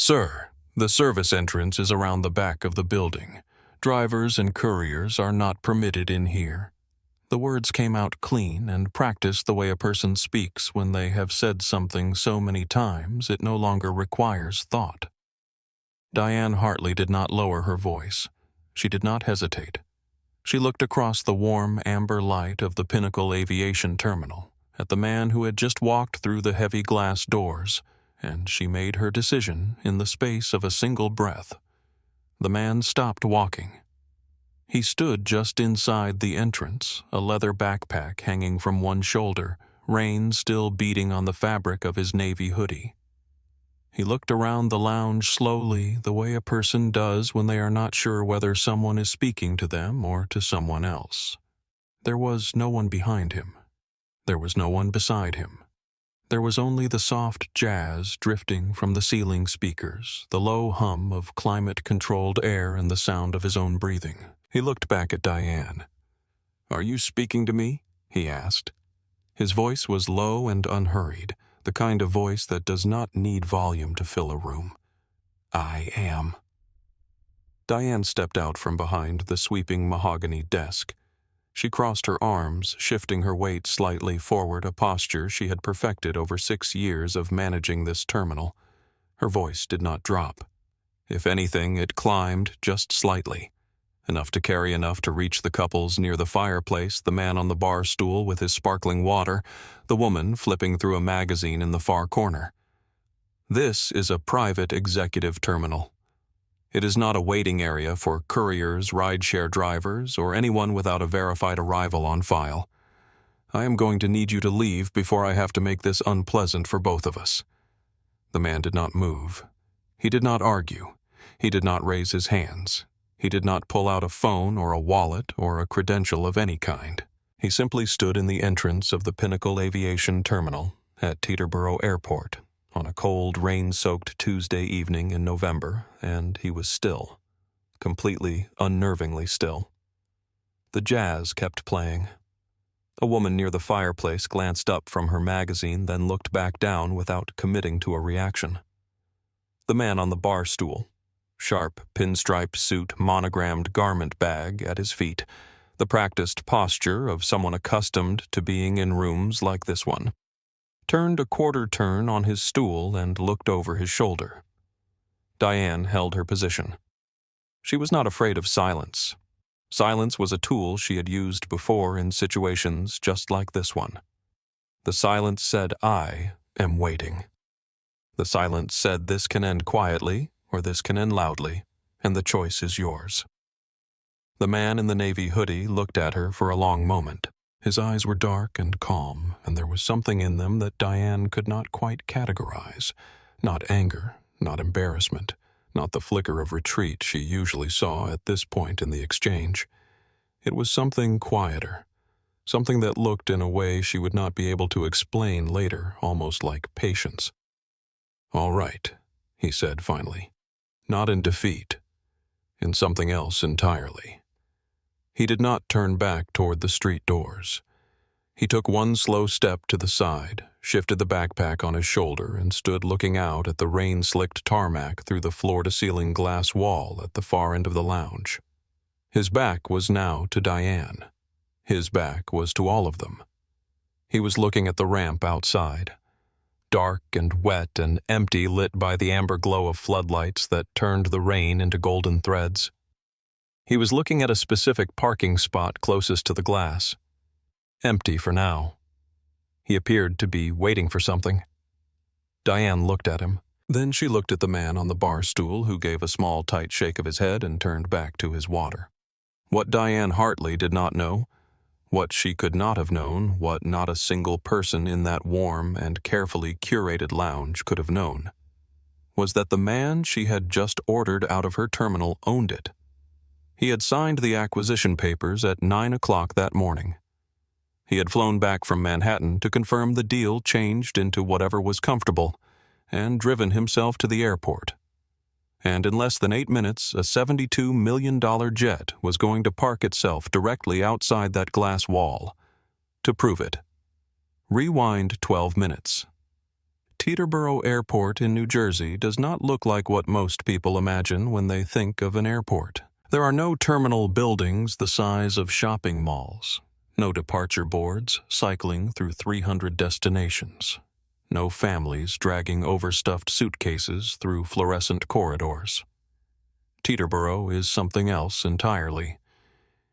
Sir, the service entrance is around the back of the building. Drivers and couriers are not permitted in here. The words came out clean and practiced the way a person speaks when they have said something so many times it no longer requires thought. Diane Hartley did not lower her voice. She did not hesitate. She looked across the warm amber light of the Pinnacle Aviation Terminal at the man who had just walked through the heavy glass doors, and she made her decision in the space of a single breath. The man stopped walking. He stood just inside the entrance, a leather backpack hanging from one shoulder, rain still beating on the fabric of his navy hoodie. He looked around the lounge slowly, the way a person does when they are not sure whether someone is speaking to them or to someone else. There was no one behind him. There was no one beside him. There was only the soft jazz drifting from the ceiling speakers, the low hum of climate-controlled air and the sound of his own breathing. He looked back at Diane. "Are you speaking to me?" he asked. His voice was low and unhurried, the kind of voice that does not need volume to fill a room. "I am." Diane stepped out from behind the sweeping mahogany desk. She crossed her arms, shifting her weight slightly forward, a posture she had perfected over 6 years of managing this terminal. Her voice did not drop. If anything, it climbed just slightly, enough to carry enough to reach the couples near the fireplace, the man on the bar stool with his sparkling water, the woman flipping through a magazine in the far corner. This is a private executive terminal. It is not a waiting area for couriers, rideshare drivers, or anyone without a verified arrival on file. I am going to need you to leave before I have to make this unpleasant for both of us. The man did not move. He did not argue. He did not raise his hands. He did not pull out a phone or a wallet or a credential of any kind. He simply stood in the entrance of the Pinnacle Aviation Terminal at Teterboro Airport on a cold, rain-soaked Tuesday evening in November, and he was still, completely, unnervingly still. The jazz kept playing. A woman near the fireplace glanced up from her magazine, then looked back down without committing to a reaction. The man on the bar stool, sharp pinstripe suit, monogrammed garment bag at his feet, the practiced posture of someone accustomed to being in rooms like this one, turned a quarter turn on his stool and looked over his shoulder. Diane held her position. She was not afraid of silence. Silence was a tool she had used before in situations just like this one. The silence said, "I am waiting." The silence said, "This can end quietly, or this can end loudly, and the choice is yours." The man in the navy hoodie looked at her for a long moment. His eyes were dark and calm, and there was something in them that Diane could not quite categorize. Not anger, not embarrassment, not the flicker of retreat she usually saw at this point in the exchange. It was something quieter, something that looked in a way she would not be able to explain later, almost like patience. "All right," he said finally. "Not in defeat. In something else entirely." He did not turn back toward the street doors. He took one slow step to the side, shifted the backpack on his shoulder, and stood looking out at the rain-slicked tarmac through the floor-to-ceiling glass wall at the far end of the lounge. His back was now to Diane. His back was to all of them. He was looking at the ramp outside, dark and wet and empty, lit by the amber glow of floodlights that turned the rain into golden threads. He was looking at a specific parking spot closest to the glass. Empty for now. He appeared to be waiting for something. Diane looked at him. Then she looked at the man on the bar stool, who gave a small, tight shake of his head and turned back to his water. What Diane Hartley did not know, what she could not have known, what not a single person in that warm and carefully curated lounge could have known, was that the man she had just ordered out of her terminal owned it. He had signed the acquisition papers at 9 o'clock that morning. He had flown back from Manhattan to confirm the deal changed into whatever was comfortable, and driven himself to the airport. And in less than 8 minutes, a $72 million jet was going to park itself directly outside that glass wall. To prove it, rewind 12 minutes. Teterboro Airport in New Jersey does not look like what most people imagine when they think of an airport. There are no terminal buildings the size of shopping malls, no departure boards cycling through 300 destinations, no families dragging overstuffed suitcases through fluorescent corridors. Teterboro is something else entirely.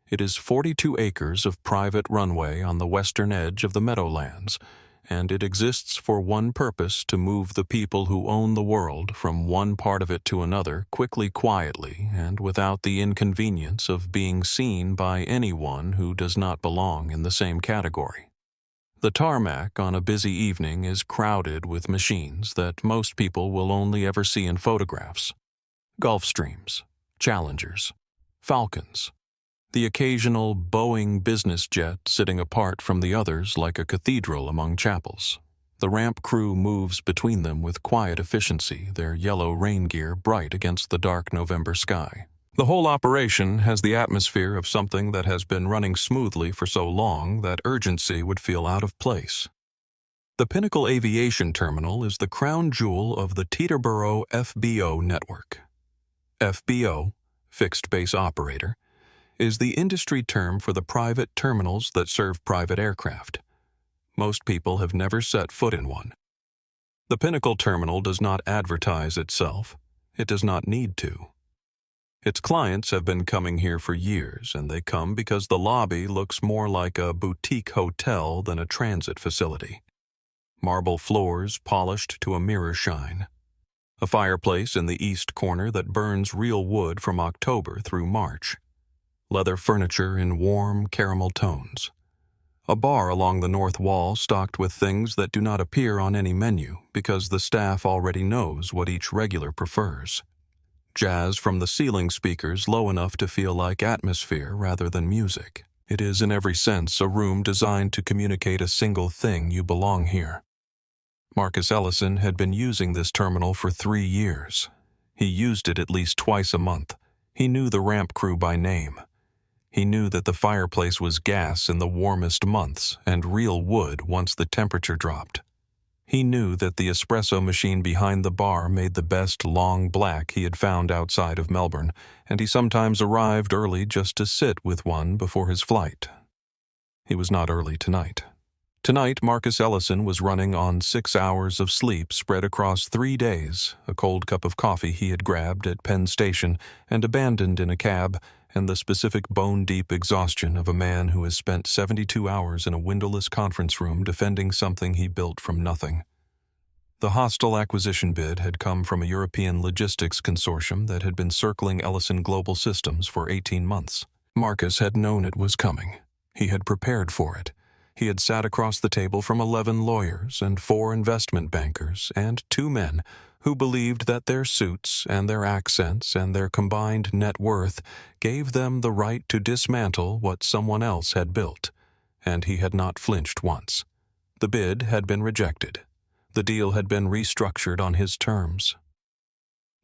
It is 42 acres of private runway on the western edge of the Meadowlands, and it exists for one purpose: to move the people who own the world from one part of it to another quickly, quietly, and without the inconvenience of being seen by anyone who does not belong in the same category. The tarmac on a busy evening is crowded with machines that most people will only ever see in photographs. Gulfstreams, Challengers, Falcons, the occasional Boeing business jet sitting apart from the others like a cathedral among chapels. The ramp crew moves between them with quiet efficiency, their yellow rain gear bright against the dark November sky. The whole operation has the atmosphere of something that has been running smoothly for so long that urgency would feel out of place. The Pinnacle Aviation Terminal is the crown jewel of the Teterboro FBO network. FBO, Fixed Base Operator, is the industry term for the private terminals that serve private aircraft. Most people have never set foot in one. The Pinnacle Terminal does not advertise itself. It does not need to. Its clients have been coming here for years, and they come because the lobby looks more like a boutique hotel than a transit facility. Marble floors polished to a mirror shine. A fireplace in the east corner that burns real wood from October through March. Leather furniture in warm caramel tones. A bar along the north wall stocked with things that do not appear on any menu because the staff already knows what each regular prefers. Jazz from the ceiling speakers low enough to feel like atmosphere rather than music. It is in every sense a room designed to communicate a single thing: you belong here. Marcus Ellison had been using this terminal for 3 years. He used it at least twice a month. He knew the ramp crew by name. He knew that the fireplace was gas in the warmest months and real wood once the temperature dropped. He knew that the espresso machine behind the bar made the best long black he had found outside of Melbourne, and he sometimes arrived early just to sit with one before his flight. He was not early tonight. Tonight, Marcus Ellison was running on 6 hours of sleep spread across 3 days, a cold cup of coffee he had grabbed at Penn Station and abandoned in a cab, and the specific bone-deep exhaustion of a man who has spent 72 hours in a windowless conference room defending something he built from nothing. The hostile acquisition bid had come from a European logistics consortium that had been circling Ellison Global Systems for 18 months. Marcus had known it was coming. He had prepared for it. He had sat across the table from 11 lawyers and 4 investment bankers and 2 men who believed that their suits and their accents and their combined net worth gave them the right to dismantle what someone else had built, and he had not flinched once. The bid had been rejected. The deal had been restructured on his terms.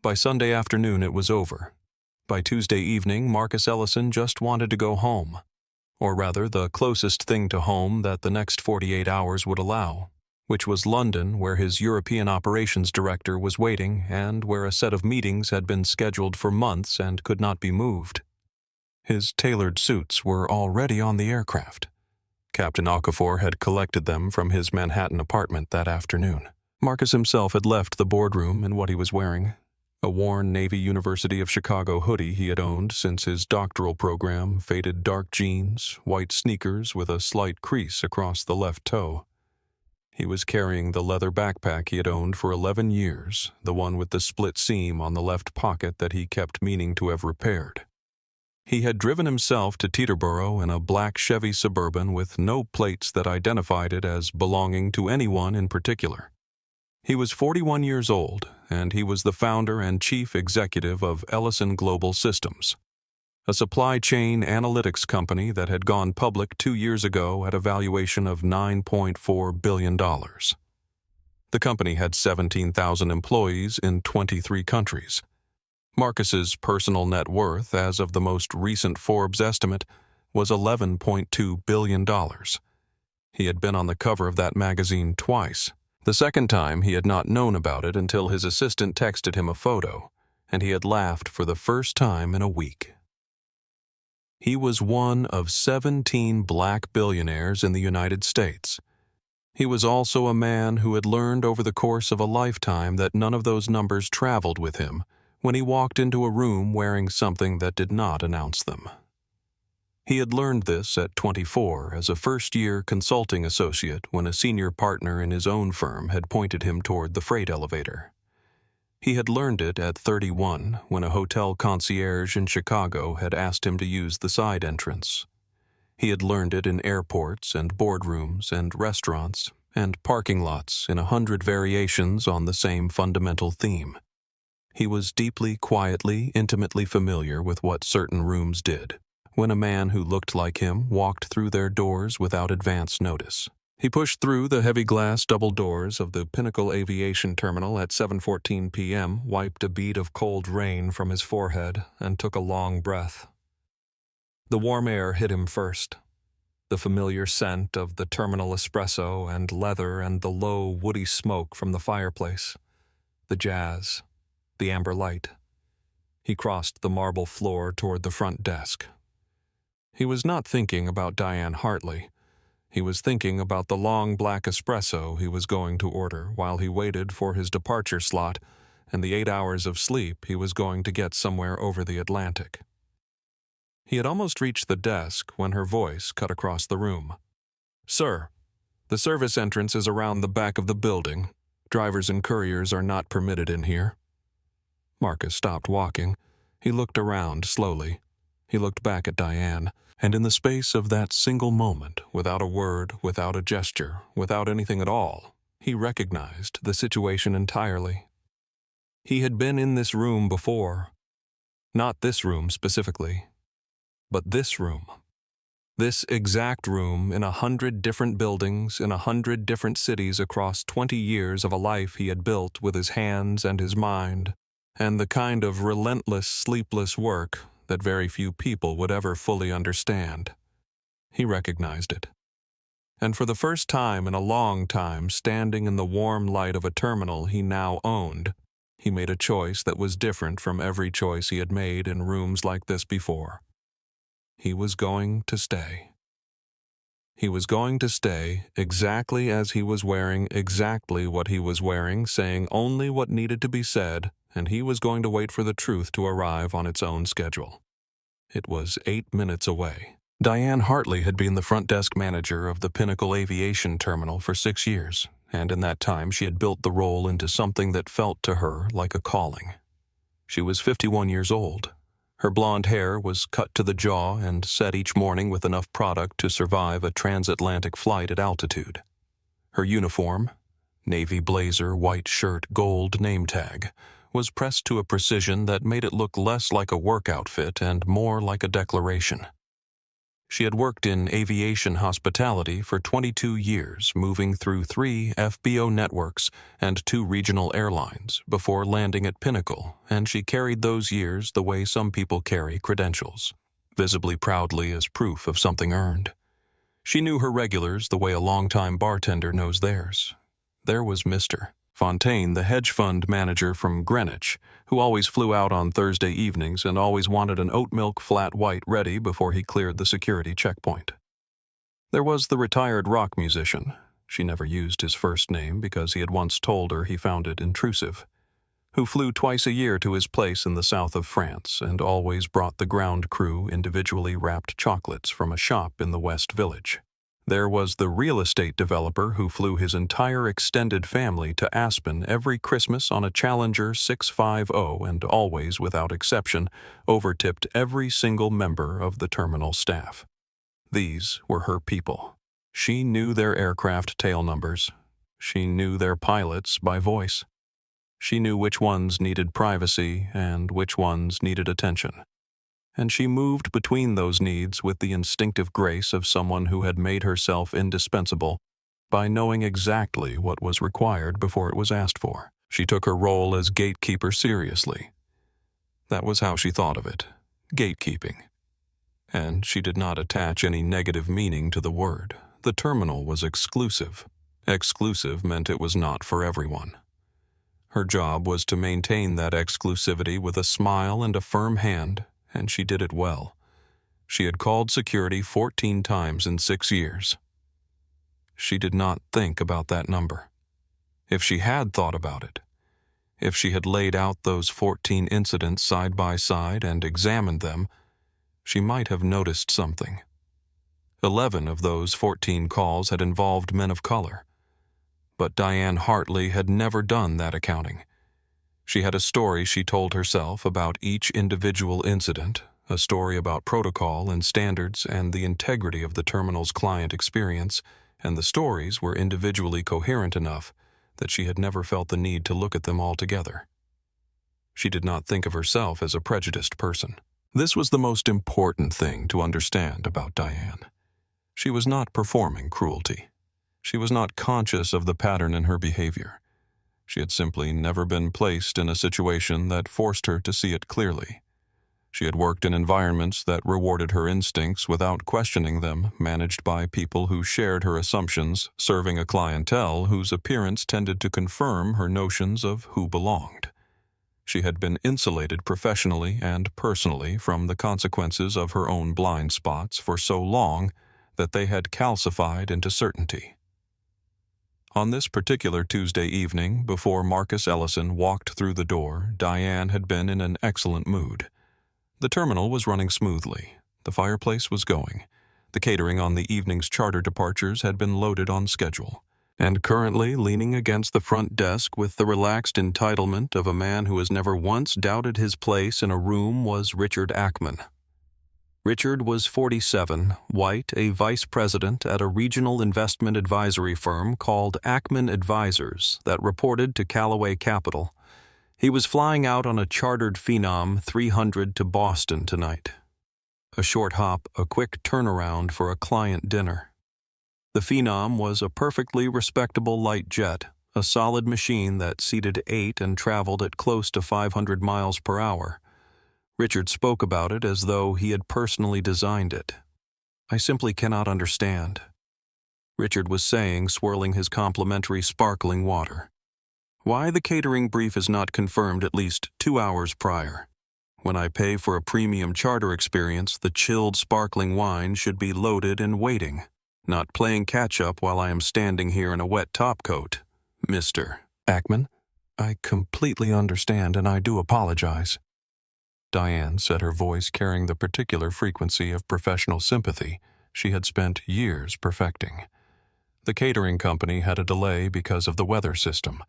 By Sunday afternoon it was over. By Tuesday evening, Marcus Ellison just wanted to go home. Or rather, the closest thing to home that the next 48 hours would allow, which was London, where his European operations director was waiting and where a set of meetings had been scheduled for months and could not be moved. His tailored suits were already on the aircraft. Captain Okafor had collected them from his Manhattan apartment that afternoon. Marcus himself had left the boardroom in what he was wearing. A worn Navy University of Chicago hoodie he had owned since his doctoral program, faded dark jeans, white sneakers with a slight crease across the left toe. He was carrying the leather backpack he had owned for 11 years, the one with the split seam on the left pocket that he kept meaning to have repaired. He had driven himself to Teterboro in a black Chevy Suburban with no plates that identified it as belonging to anyone in particular. He was 41 years old, and he was the founder and chief executive of Ellison Global Systems, a supply chain analytics company that had gone public 2 years ago at a valuation of $9.4 billion. The company had 17,000 employees in 23 countries. Marcus's personal net worth, as of the most recent Forbes estimate, was $11.2 billion. He had been on the cover of that magazine twice. The second time, he had not known about it until his assistant texted him a photo, and he had laughed for the first time in a week. He was one of 17 black billionaires in the United States. He was also a man who had learned over the course of a lifetime that none of those numbers traveled with him when he walked into a room wearing something that did not announce them. He had learned this at 24 as a first-year consulting associate when a senior partner in his own firm had pointed him toward the freight elevator. He had learned it at 31 when a hotel concierge in Chicago had asked him to use the side entrance. He had learned it in airports and boardrooms and restaurants and parking lots in 100 variations on the same fundamental theme. He was deeply, quietly, intimately familiar with what certain rooms did when a man who looked like him walked through their doors without advance notice. He pushed through the heavy glass double doors of the Pinnacle Aviation Terminal at 7:14 p.m., wiped a bead of cold rain from his forehead, and took a long breath. The warm air hit him first. The familiar scent of the terminal espresso and leather and the low, woody smoke from the fireplace. The jazz. The amber light. He crossed the marble floor toward the front desk. He was not thinking about Diane Hartley. He was thinking about the long black espresso he was going to order while he waited for his departure slot and the 8 hours of sleep he was going to get somewhere over the Atlantic. He had almost reached the desk when her voice cut across the room. "Sir, the service entrance is around the back of the building. Drivers and couriers are not permitted in here." Marcus stopped walking. He looked around slowly. He looked back at Diane, and in the space of that single moment, without a word, without a gesture, without anything at all, he recognized the situation entirely. He had been in this room before. Not this room specifically, but this room. This exact room in 100 different buildings in 100 different cities across 20 years of a life he had built with his hands and his mind, and the kind of relentless, sleepless work that very few people would ever fully understand. He recognized it. And for the first time in a long time, standing in the warm light of a terminal he now owned, he made a choice that was different from every choice he had made in rooms like this before. He was going to stay. He was going to stay exactly as he was wearing exactly what he was wearing, saying only what needed to be said, and he was going to wait for the truth to arrive on its own schedule. It was 8 minutes away. Diane Hartley had been the front desk manager of the Pinnacle Aviation Terminal for 6 years, and in that time she had built the role into something that felt to her like a calling. She was 51 years old. Her blonde hair was cut to the jaw and set each morning with enough product to survive a transatlantic flight at altitude. Her uniform, navy blazer, white shirt, gold name tag, was pressed to a precision that made it look less like a work outfit and more like a declaration. She had worked in aviation hospitality for 22 years, moving through 3 FBO networks and 2 regional airlines before landing at Pinnacle, and she carried those years the way some people carry credentials, visibly proudly as proof of something earned. She knew her regulars the way a longtime bartender knows theirs. There was Mr. Fontaine, the hedge fund manager from Greenwich, who always flew out on Thursday evenings and always wanted an oat milk flat white ready before he cleared the security checkpoint. There was the retired rock musician. She never used his first name because he had once told her he found it intrusive, who flew twice a year to his place in the south of France and always brought the ground crew individually wrapped chocolates from a shop in the West Village. There was the real estate developer who flew his entire extended family to Aspen every Christmas on a Challenger 650 and always, without exception, overtipped every single member of the terminal staff. These were her people. She knew their aircraft tail numbers. She knew their pilots by voice. She knew which ones needed privacy and which ones needed attention. And she moved between those needs with the instinctive grace of someone who had made herself indispensable by knowing exactly what was required before it was asked for. She took her role as gatekeeper seriously. That was how she thought of it, gatekeeping. And she did not attach any negative meaning to the word. The terminal was exclusive. Exclusive meant it was not for everyone. Her job was to maintain that exclusivity with a smile and a firm hand, and she did it well. She had called security 14 times in 6 years. She did not think about that number. If she had thought about it, if she had laid out those 14 incidents side by side and examined them, she might have noticed something. 11 of those 14 calls had involved men of color. But Diane Hartley had never done that accounting. She had a story she told herself about each individual incident, a story about protocol and standards and the integrity of the terminal's client experience, and the stories were individually coherent enough that she had never felt the need to look at them all together. She did not think of herself as a prejudiced person. This was the most important thing to understand about Diane. She was not performing cruelty. She was not conscious of the pattern in her behavior. She had simply never been placed in a situation that forced her to see it clearly. She had worked in environments that rewarded her instincts without questioning them, managed by people who shared her assumptions, serving a clientele whose appearance tended to confirm her notions of who belonged. She had been insulated professionally and personally from the consequences of her own blind spots for so long that they had calcified into certainty. On this particular Tuesday evening, before Marcus Ellison walked through the door, Diane had been in an excellent mood. The terminal was running smoothly. The fireplace was going. The catering on the evening's charter departures had been loaded on schedule. And currently leaning against the front desk with the relaxed entitlement of a man who has never once doubted his place in a room was Richard Ackman. Richard was 47, white, a vice president at a regional investment advisory firm called Ackman Advisors that reported to Callaway Capital. He was flying out on a chartered Phenom 300 to Boston tonight. A short hop, a quick turnaround for a client dinner. The Phenom was a perfectly respectable light jet, a solid machine that seated 8 and traveled at close to 500 miles per hour. Richard spoke about it as though he had personally designed it. "I simply cannot understand," Richard was saying, swirling his complimentary sparkling water. "Why the catering brief is not confirmed at least 2 hours prior. When I pay for a premium charter experience, the chilled sparkling wine should be loaded and waiting, not playing catch-up while I am standing here in a wet topcoat. Mr. Ackman, I completely understand and I do apologize." Diane said, her voice carrying the particular frequency of professional sympathy she had spent years perfecting. The catering company had a delay because of the weather system.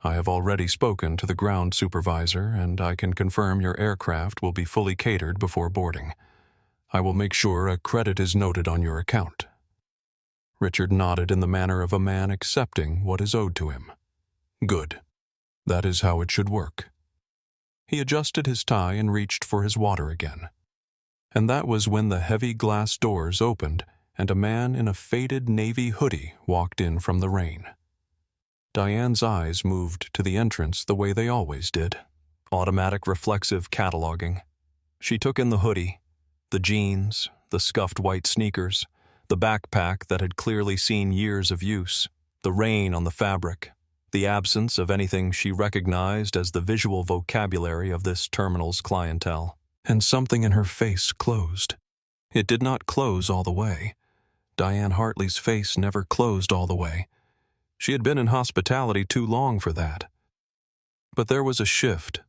I have already spoken to the ground supervisor, and I can confirm your aircraft will be fully catered before boarding. I will make sure a credit is noted on your account. Richard nodded in the manner of a man accepting what is owed to him. Good. That is how it should work. He adjusted his tie and reached for his water again. And that was when the heavy glass doors opened and a man in a faded navy hoodie walked in from the rain. Diane's eyes moved to the entrance the way they always did. Automatic reflexive cataloging. She took in the hoodie, the jeans, the scuffed white sneakers, the backpack that had clearly seen years of use, the rain on the fabric, the absence of anything she recognized as the visual vocabulary of this terminal's clientele. And something in her face closed. It did not close all the way. Diane Hartley's face never closed all the way. She had been in hospitality too long for that. But there was a shift,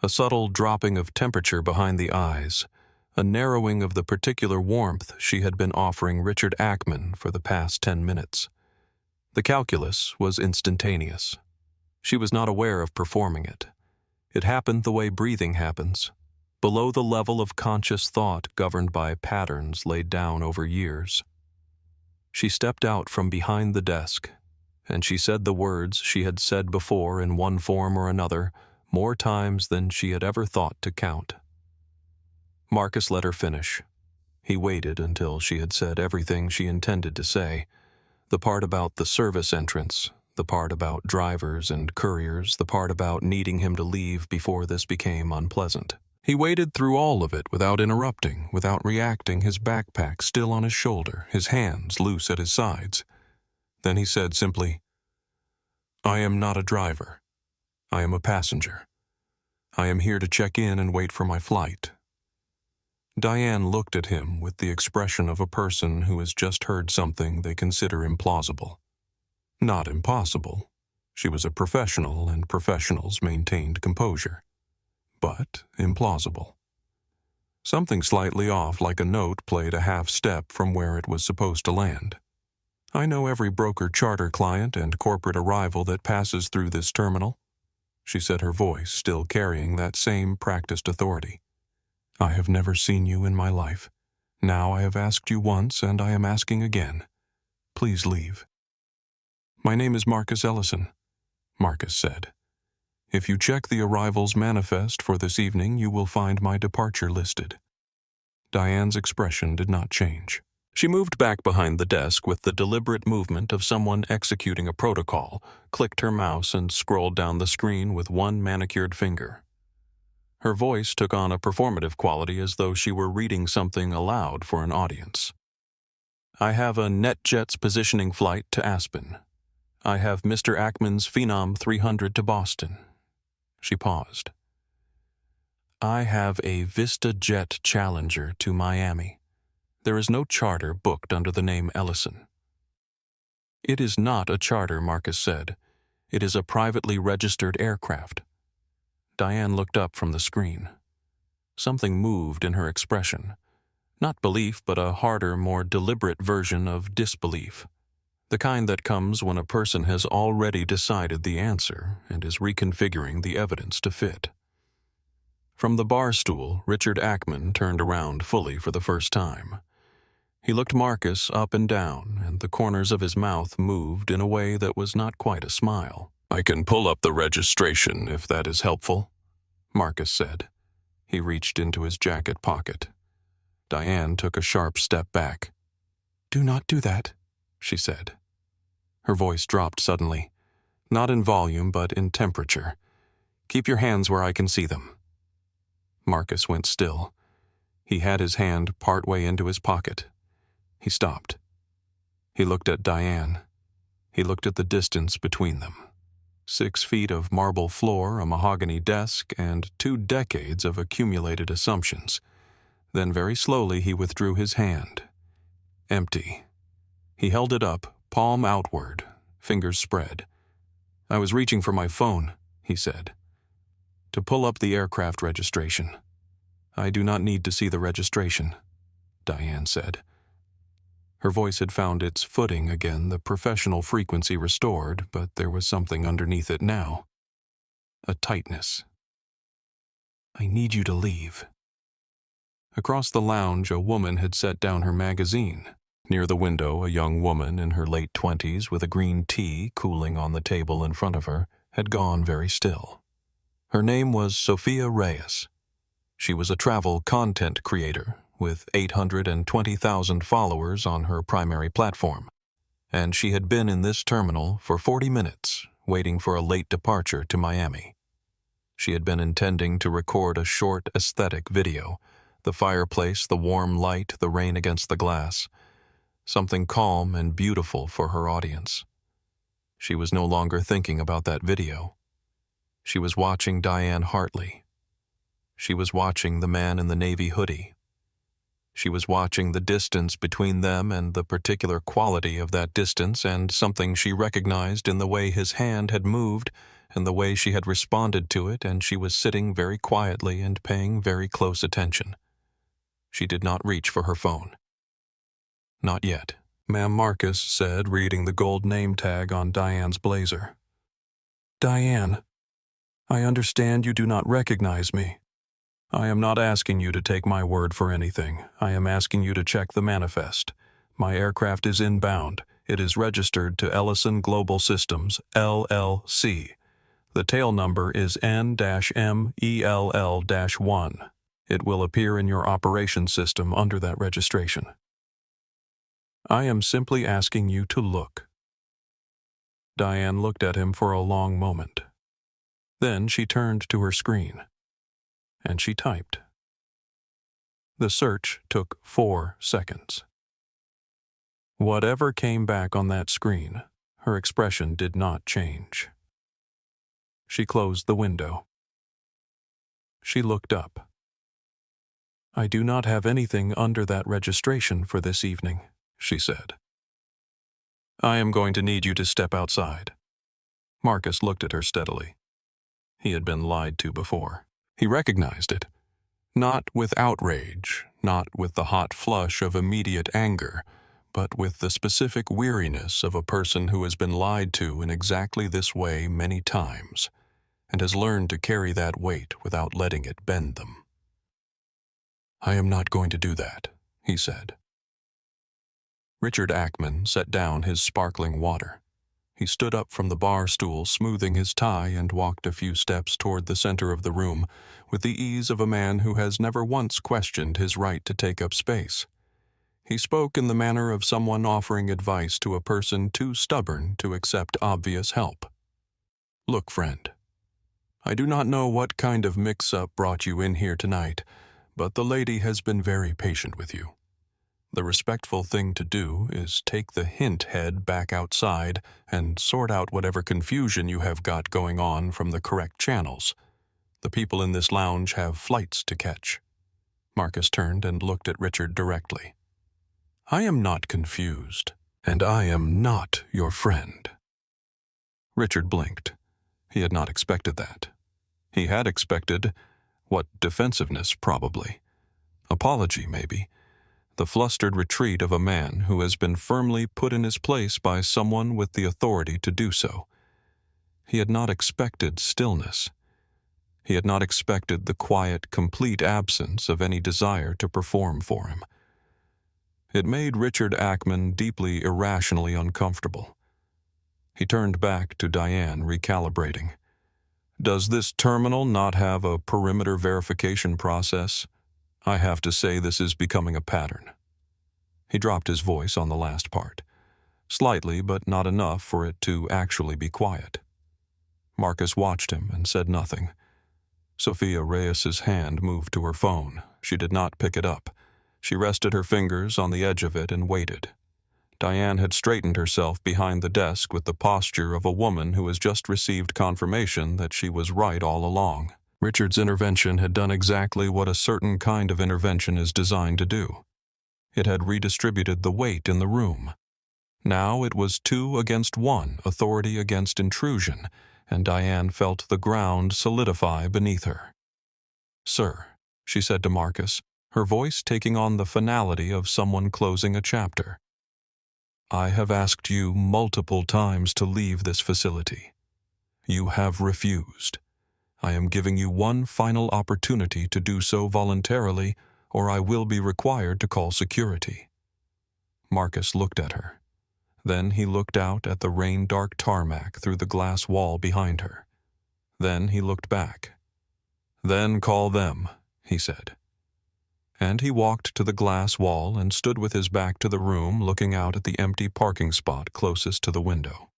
a subtle dropping of temperature behind the eyes, a narrowing of the particular warmth she had been offering Richard Ackman for the past 10 minutes. The calculus was instantaneous. She was not aware of performing it. It happened the way breathing happens, below the level of conscious thought governed by patterns laid down over years. She stepped out from behind the desk, and she said the words she had said before in one form or another more times than she had ever thought to count. Marcus let her finish. He waited until she had said everything she intended to say, the part about the service entrance, the part about drivers and couriers, the part about needing him to leave before this became unpleasant. He waited through all of it without interrupting, without reacting, his backpack still on his shoulder, his hands loose at his sides. Then he said simply, "I am not a driver. I am a passenger. I am here to check in and wait for my flight." Diane looked at him with the expression of a person who has just heard something they consider implausible. Not impossible. She was a professional, and professionals maintained composure. But implausible. Something slightly off, like a note played a half step from where it was supposed to land. I know every broker charter client and corporate arrival that passes through this terminal, she said, her voice still carrying that same practiced authority. I have never seen you in my life. Now I have asked you once, and I am asking again. Please leave. My name is Marcus Ellison, Marcus said. If you check the arrivals manifest for this evening, you will find my departure listed. Diane's expression did not change. She moved back behind the desk with the deliberate movement of someone executing a protocol, clicked her mouse, and scrolled down the screen with one manicured finger. Her voice took on a performative quality as though she were reading something aloud for an audience. I have a NetJets positioning flight to Aspen. I have Mr. Ackman's Phenom 300 to Boston. She paused. I have a VistaJet Challenger to Miami. There is no charter booked under the name Ellison. It is not a charter, Marcus said. It is a privately registered aircraft. Diane looked up from the screen. Something moved in her expression. Not belief, but a harder, more deliberate version of disbelief. The kind that comes when a person has already decided the answer and is reconfiguring the evidence to fit. From the bar stool, Richard Ackman turned around fully for the first time. He looked Marcus up and down, and the corners of his mouth moved in a way that was not quite a smile. I can pull up the registration if that is helpful, Marcus said. He reached into his jacket pocket. Diane took a sharp step back. Do not do that, she said. Her voice dropped suddenly, not in volume but in temperature. Keep your hands where I can see them. Marcus went still. He had his hand partway into his pocket. He stopped. He looked at Diane. He looked at the distance between them. 6 feet of marble floor, a mahogany desk, and 2 decades of accumulated assumptions. Then very slowly he withdrew his hand. Empty. He held it up, palm outward, fingers spread. I was reaching for my phone, he said. To pull up the aircraft registration. I do not need to see the registration, Diane said. Her voice had found its footing again, the professional frequency restored, but there was something underneath it now. A tightness. I need you to leave. Across the lounge, a woman had set down her magazine. Near the window, a young woman in her late 20s with a green tea cooling on the table in front of her had gone very still. Her name was Sophia Reyes. She was a travel content creator with 820,000 followers on her primary platform, and she had been in this terminal for 40 minutes, waiting for a late departure to Miami. She had been intending to record a short aesthetic video, the fireplace, the warm light, the rain against the glass, something calm and beautiful for her audience. She was no longer thinking about that video. She was watching Diane Hartley. She was watching the man in the navy hoodie. She was watching the distance between them and the particular quality of that distance and something she recognized in the way his hand had moved and the way she had responded to it, and she was sitting very quietly and paying very close attention. She did not reach for her phone. Not yet, Ma'am Marcus said, reading the gold name tag on Diane's blazer. Diane, I understand you do not recognize me. I am not asking you to take my word for anything. I am asking you to check the manifest. My aircraft is inbound. It is registered to Ellison Global Systems, LLC. The tail number is N-MELL-1. It will appear in your operations system under that registration. I am simply asking you to look. Diane looked at him for a long moment. Then she turned to her screen, and she typed. The search took 4 seconds. Whatever came back on that screen, her expression did not change. She closed the window. She looked up. "I do not have anything under that registration for this evening," she said. "I am going to need you to step outside." Marcus looked at her steadily. He had been lied to before. He recognized it. Not with outrage, not with the hot flush of immediate anger, but with the specific weariness of a person who has been lied to in exactly this way many times, and has learned to carry that weight without letting it bend them. "I am not going to do that," he said. Richard Ackman set down his sparkling water. He stood up from the bar stool, smoothing his tie, and walked a few steps toward the center of the room with the ease of a man who has never once questioned his right to take up space. He spoke in the manner of someone offering advice to a person too stubborn to accept obvious help. "Look, friend, I do not know what kind of mix-up brought you in here tonight, but the lady has been very patient with you. The respectful thing to do is take the hint head back outside and sort out whatever confusion you have got going on from the correct channels. The people in this lounge have flights to catch." Marcus turned and looked at Richard directly. "I am not confused, and I am not your friend." Richard blinked. He had not expected that. He had expected, what, defensiveness probably. Apology, maybe. The flustered retreat of a man who has been firmly put in his place by someone with the authority to do so. He had not expected stillness. He had not expected the quiet, complete absence of any desire to perform for him. It made Richard Ackman deeply irrationally uncomfortable. He turned back to Diane, recalibrating. "Does this terminal not have a perimeter verification process? I have to say this is becoming a pattern." He dropped his voice on the last part, slightly but not enough for it to actually be quiet. Marcus watched him and said nothing. Sophia Reyes's hand moved to her phone. She did not pick it up. She rested her fingers on the edge of it and waited. Diane had straightened herself behind the desk with the posture of a woman who has just received confirmation that she was right all along. Richard's intervention had done exactly what a certain kind of intervention is designed to do. It had redistributed the weight in the room. Now it was 2 against 1, authority against intrusion, and Diane felt the ground solidify beneath her. "Sir," she said to Marcus, her voice taking on the finality of someone closing a chapter, "I have asked you multiple times to leave this facility. You have refused. I am giving you one final opportunity to do so voluntarily, or I will be required to call security." Marcus looked at her. Then he looked out at the rain-dark tarmac through the glass wall behind her. Then he looked back. "Then call them," he said. And he walked to the glass wall and stood with his back to the room, looking out at the empty parking spot closest to the window.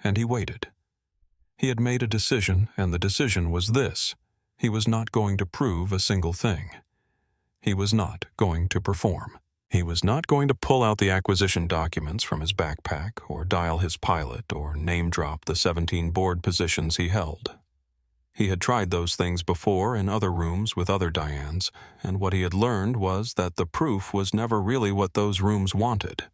And he waited. He had made a decision, and the decision was this: he was not going to prove a single thing. He was not going to perform. He was not going to pull out the acquisition documents from his backpack, or dial his pilot, or name-drop the 17 board positions he held. He had tried those things before in other rooms with other Dianes, and what he had learned was that the proof was never really what those rooms wanted.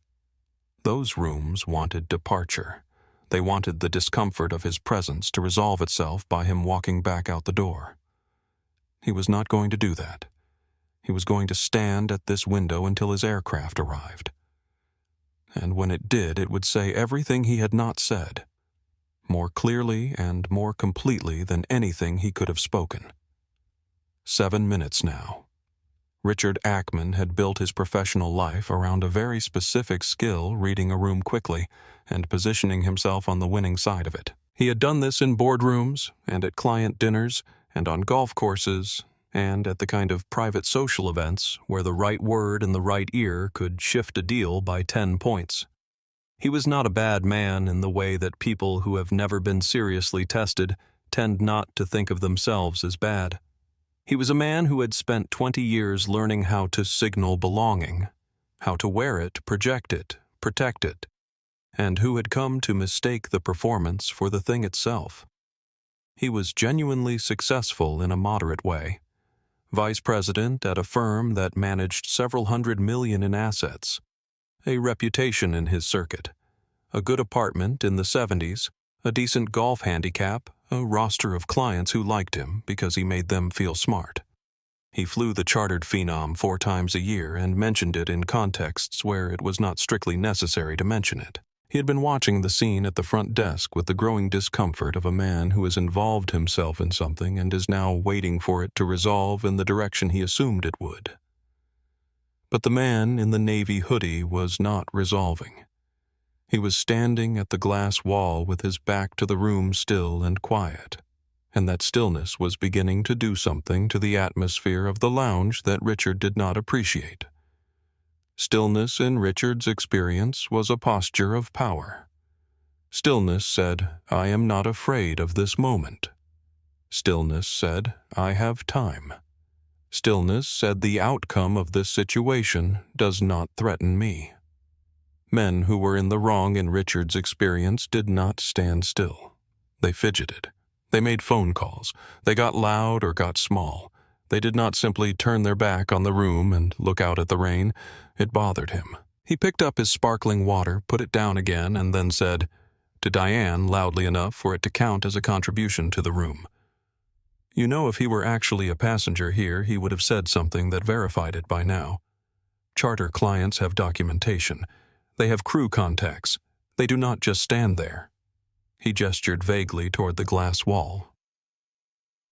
Those rooms wanted departure. They wanted the discomfort of his presence to resolve itself by him walking back out the door. He was not going to do that. He was going to stand at this window until his aircraft arrived. And when it did, it would say everything he had not said, more clearly and more completely than anything he could have spoken. 7 minutes now. Richard Ackman had built his professional life around a very specific skill, reading a room quickly and positioning himself on the winning side of it. He had done this in boardrooms and at client dinners and on golf courses and at the kind of private social events where the right word in the right ear could shift a deal by 10 points. He was not a bad man in the way that people who have never been seriously tested tend not to think of themselves as bad. He was a man who had spent 20 years learning how to signal belonging, how to wear it, project it, protect it, and who had come to mistake the performance for the thing itself. He was genuinely successful in a moderate way. Vice president at a firm that managed several $100 million in assets, a reputation in his circuit, a good apartment in the 70s, a decent golf handicap, a roster of clients who liked him because he made them feel smart. He flew the chartered phenom 4 times a year and mentioned it in contexts where it was not strictly necessary to mention it. He had been watching the scene at the front desk with the growing discomfort of a man who has involved himself in something and is now waiting for it to resolve in the direction he assumed it would. But the man in the navy hoodie was not resolving. He was standing at the glass wall with his back to the room, still and quiet, and that stillness was beginning to do something to the atmosphere of the lounge that Richard did not appreciate. Stillness in Richard's experience was a posture of power. Stillness said, "I am not afraid of this moment." Stillness said, "I have time." Stillness said, "The outcome of this situation does not threaten me." Men who were in the wrong in Richard's experience did not stand still. They fidgeted. They made phone calls. They got loud or got small. They did not simply turn their back on the room and look out at the rain. It bothered him. He picked up his sparkling water, put it down again, and then said, to Diane loudly enough for it to count as a contribution to the room, "You know, if he were actually a passenger here, he would have said something that verified it by now. Charter clients have documentation. They have crew contacts. They do not just stand there." He gestured vaguely toward the glass wall.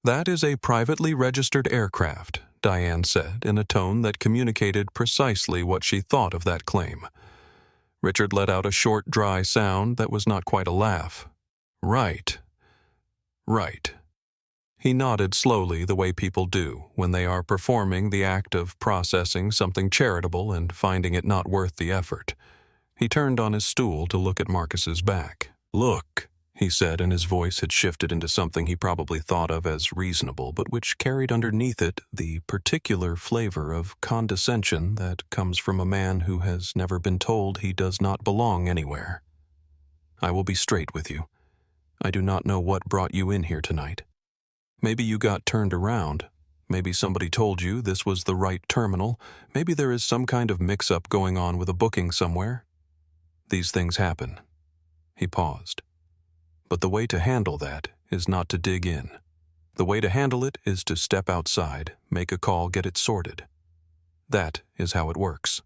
"That is a privately registered aircraft," Diane said in a tone that communicated precisely what she thought of that claim. Richard let out a short, dry sound that was not quite a laugh. "Right. Right." He nodded slowly, the way people do when they are performing the act of processing something charitable and finding it not worth the effort. He turned on his stool to look at Marcus's back. "Look," he said, and his voice had shifted into something he probably thought of as reasonable, but which carried underneath it the particular flavor of condescension that comes from a man who has never been told he does not belong anywhere. "I will be straight with you. I do not know what brought you in here tonight. Maybe you got turned around. Maybe somebody told you this was the right terminal. Maybe there is some kind of mix-up going on with a booking somewhere. These things happen." He paused. "But the way to handle that is not to dig in. The way to handle it is to step outside, make a call, get it sorted. That is how it works."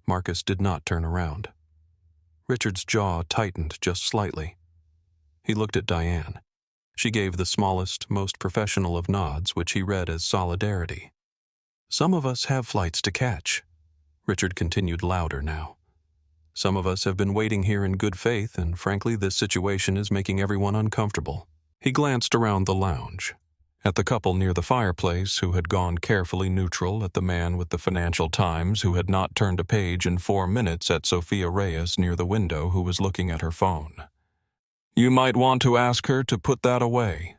Marcus did not turn around. Richard's jaw tightened just slightly. He looked at Diane. She gave the smallest, most professional of nods, which he read as solidarity. "Some of us have flights to catch." Richard continued louder now. "Some of us have been waiting here in good faith, and frankly, this situation is making everyone uncomfortable." He glanced around the lounge, at the couple near the fireplace who had gone carefully neutral, at the man with the Financial Times who had not turned a page in 4 minutes, at Sophia Reyes near the window who was looking at her phone. "You might want to ask her to put that away,"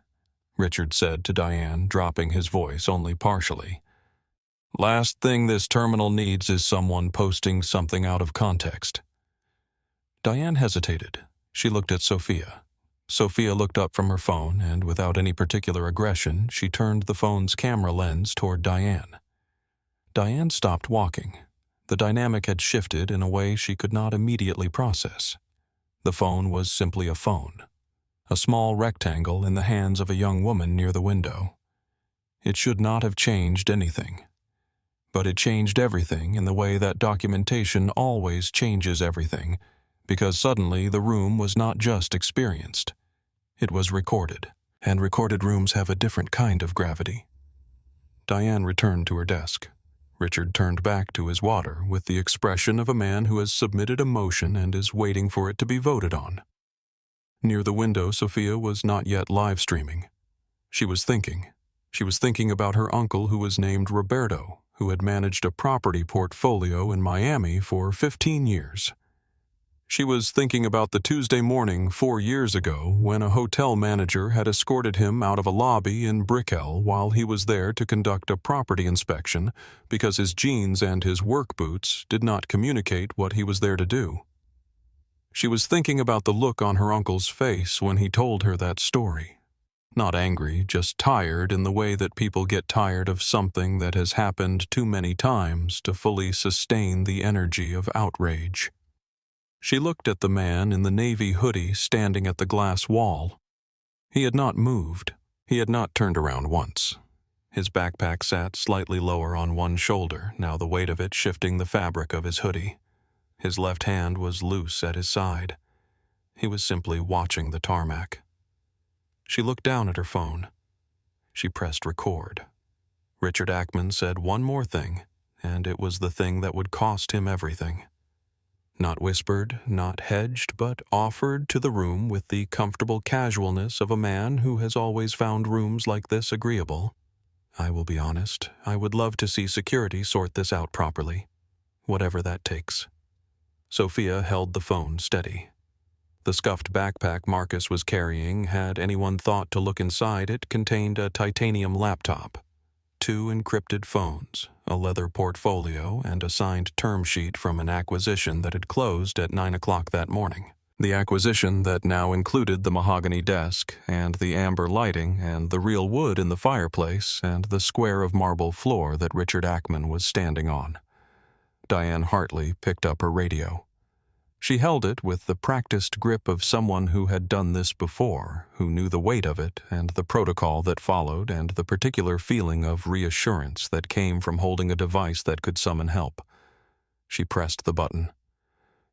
Richard said to Diane, dropping his voice only partially. "Last thing this terminal needs is someone posting something out of context." Diane hesitated. She looked at Sophia. Sophia looked up from her phone, and without any particular aggression, she turned the phone's camera lens toward Diane. Diane stopped walking. The dynamic had shifted in a way she could not immediately process. The phone was simply a phone, a small rectangle in the hands of a young woman near the window. It should not have changed anything. But it changed everything in the way that documentation always changes everything, because suddenly the room was not just experienced. It was recorded, and recorded rooms have a different kind of gravity. Diane returned to her desk. Richard turned back to his water with the expression of a man who has submitted a motion and is waiting for it to be voted on. Near the window, Sophia was not yet live streaming. She was thinking. She was thinking about her uncle who was named Roberto, who had managed a property portfolio in Miami for 15 years. She was thinking about the Tuesday morning 4 years ago when a hotel manager had escorted him out of a lobby in Brickell while he was there to conduct a property inspection because his jeans and his work boots did not communicate what he was there to do. She was thinking about the look on her uncle's face when he told her that story. Not angry, just tired in the way that people get tired of something that has happened too many times to fully sustain the energy of outrage. She looked at the man in the navy hoodie standing at the glass wall. He had not moved. He had not turned around once. His backpack sat slightly lower on one shoulder, now the weight of it shifting the fabric of his hoodie. His left hand was loose at his side. He was simply watching the tarmac. She looked down at her phone. She pressed record. Richard Ackman said one more thing, and it was the thing that would cost him everything. Not whispered, not hedged, but offered to the room with the comfortable casualness of a man who has always found rooms like this agreeable. I will be honest, I would love to see security sort this out properly, whatever that takes. Sophia held the phone steady. The scuffed backpack Marcus was carrying, had anyone thought to look inside it, contained a titanium laptop, 2 encrypted phones, a leather portfolio, and a signed term sheet from an acquisition that had closed at 9 o'clock that morning. The acquisition that now included the mahogany desk and the amber lighting and the real wood in the fireplace and the square of marble floor that Richard Ackman was standing on. Diane Hartley picked up her radio. She held it with the practiced grip of someone who had done this before, who knew the weight of it and the protocol that followed and the particular feeling of reassurance that came from holding a device that could summon help. She pressed the button.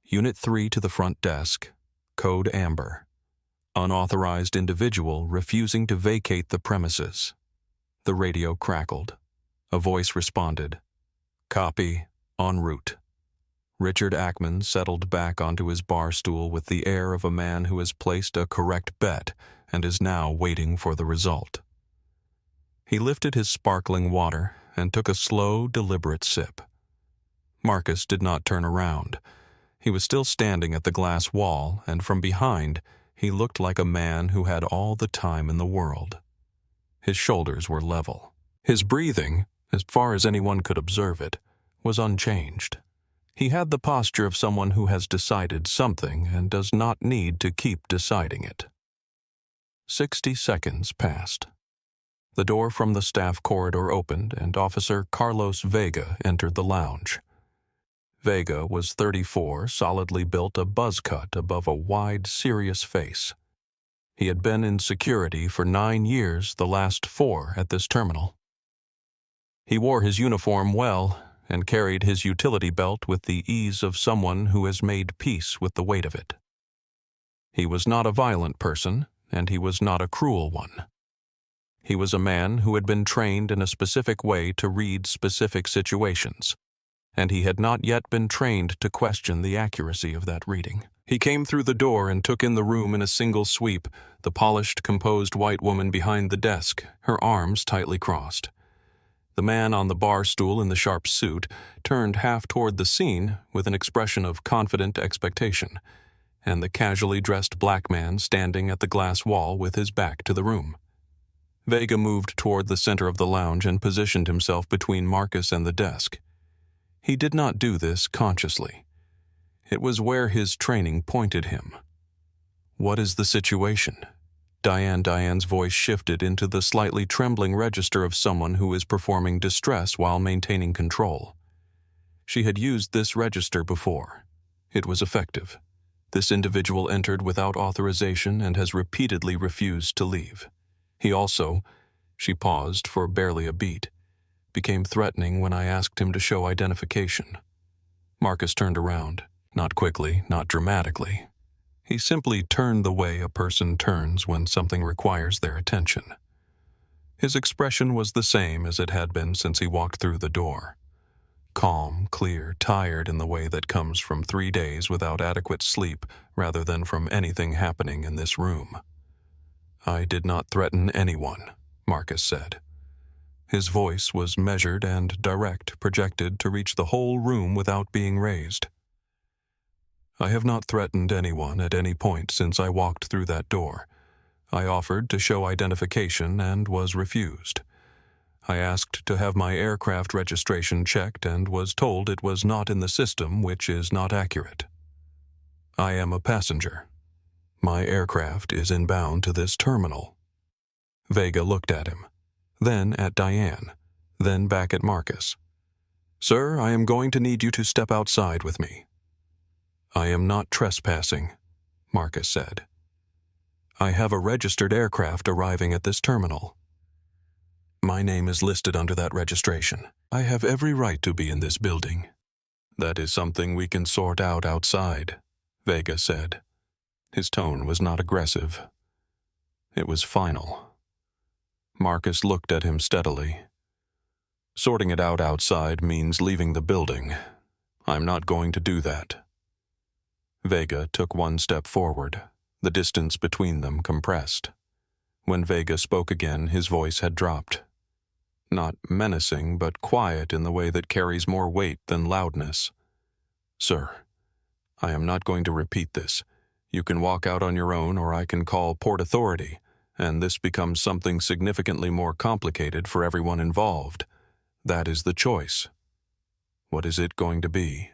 Unit 3 to the front desk. Code Amber. Unauthorized individual refusing to vacate the premises. The radio crackled. A voice responded. Copy. En route. Richard Ackman settled back onto his bar stool with the air of a man who has placed a correct bet and is now waiting for the result. He lifted his sparkling water and took a slow, deliberate sip. Marcus did not turn around. He was still standing at the glass wall, and from behind, he looked like a man who had all the time in the world. His shoulders were level. His breathing, as far as anyone could observe it, was unchanged. He had the posture of someone who has decided something and does not need to keep deciding it. 60 seconds passed. The door from the staff corridor opened and Officer Carlos Vega entered the lounge. Vega was 34, solidly built, a buzz cut above a wide, serious face. He had been in security for 9 years, the last 4 at this terminal. He wore his uniform well and carried his utility belt with the ease of someone who has made peace with the weight of it. He was not a violent person, and he was not a cruel one. He was a man who had been trained in a specific way to read specific situations, and he had not yet been trained to question the accuracy of that reading. He came through the door and took in the room in a single sweep, the polished, composed white woman behind the desk, her arms tightly crossed. The man on the bar stool in the sharp suit turned half toward the scene with an expression of confident expectation, and the casually dressed black man standing at the glass wall with his back to the room. Vega moved toward the center of the lounge and positioned himself between Marcus and the desk. He did not do this consciously. It was where his training pointed him. What is the situation? Diane's voice shifted into the slightly trembling register of someone who is performing distress while maintaining control. She had used this register before. It was effective. This individual entered without authorization and has repeatedly refused to leave. He also, she paused for barely a beat, became threatening when I asked him to show identification. Marcus turned around, not quickly, not dramatically. He simply turned the way a person turns when something requires their attention. His expression was the same as it had been since he walked through the door. Calm, clear, tired in the way that comes from 3 days without adequate sleep rather than from anything happening in this room. I did not threaten anyone, Marcus said. His voice was measured and direct, projected to reach the whole room without being raised. I have not threatened anyone at any point since I walked through that door. I offered to show identification and was refused. I asked to have my aircraft registration checked and was told it was not in the system, which is not accurate. I am a passenger. My aircraft is inbound to this terminal. Vega looked at him, then at Diane, then back at Marcus. Sir, I am going to need you to step outside with me. I am not trespassing, Marcus said. I have a registered aircraft arriving at this terminal. My name is listed under that registration. I have every right to be in this building. That is something we can sort out outside, Vega said. His tone was not aggressive. It was final. Marcus looked at him steadily. Sorting it out outside means leaving the building. I'm not going to do that. Vega took one step forward. The distance between them compressed. When Vega spoke again, his voice had dropped. Not menacing, but quiet in the way that carries more weight than loudness. Sir, I am not going to repeat this. You can walk out on your own, or I can call Port Authority, and this becomes something significantly more complicated for everyone involved. That is the choice. What is it going to be?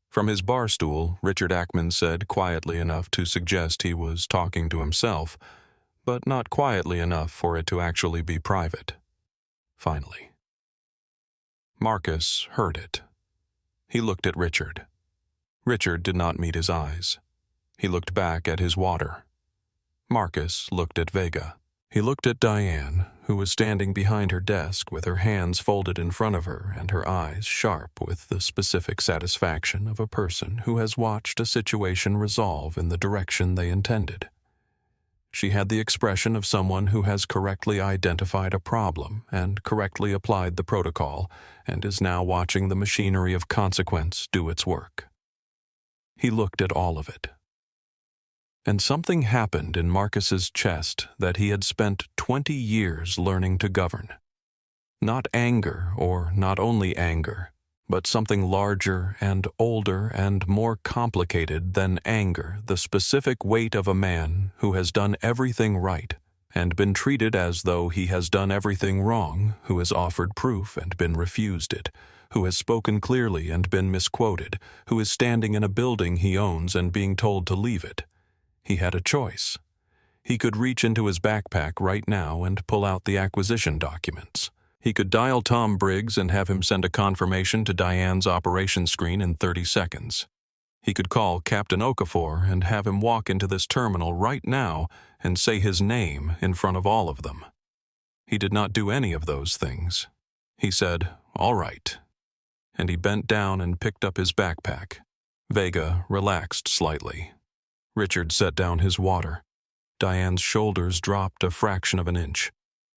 From his bar stool, Richard Ackman said quietly enough to suggest he was talking to himself, but not quietly enough for it to actually be private. Finally. Marcus heard it. He looked at Richard. Richard did not meet his eyes. He looked back at his water. Marcus looked at Vega. He looked at Diane, who was standing behind her desk with her hands folded in front of her and her eyes sharp with the specific satisfaction of a person who has watched a situation resolve in the direction they intended. She had the expression of someone who has correctly identified a problem and correctly applied the protocol and is now watching the machinery of consequence do its work. He looked at all of it. And something happened in Marcus's chest that he had spent 20 years learning to govern. Not anger, or not only anger, but something larger and older and more complicated than anger, the specific weight of a man who has done everything right and been treated as though he has done everything wrong, who has offered proof and been refused it, who has spoken clearly and been misquoted, who is standing in a building he owns and being told to leave it. He had a choice. He could reach into his backpack right now and pull out the acquisition documents. He could dial Tom Briggs and have him send a confirmation to Diane's operation screen in 30 seconds. He could call Captain Okafor and have him walk into this terminal right now and say his name in front of all of them. He did not do any of those things. He said, "All right," and he bent down and picked up his backpack. Vega relaxed slightly. Richard set down his water. Diane's shoulders dropped a fraction of an inch,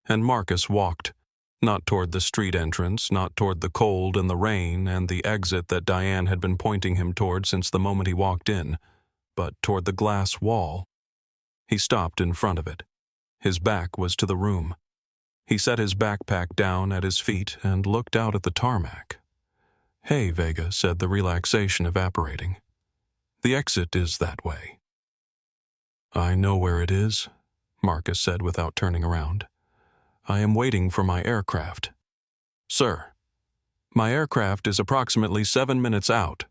and Marcus walked, not toward the street entrance, not toward the cold and the rain and the exit that Diane had been pointing him toward since the moment he walked in, but toward the glass wall. He stopped in front of it. His back was to the room. He set his backpack down at his feet and looked out at the tarmac. "Hey," Vega said, the relaxation evaporating. "The exit is that way." "I know where it is," Marcus said without turning around. "I am waiting for my aircraft." "Sir, my aircraft is approximately 7 minutes out,"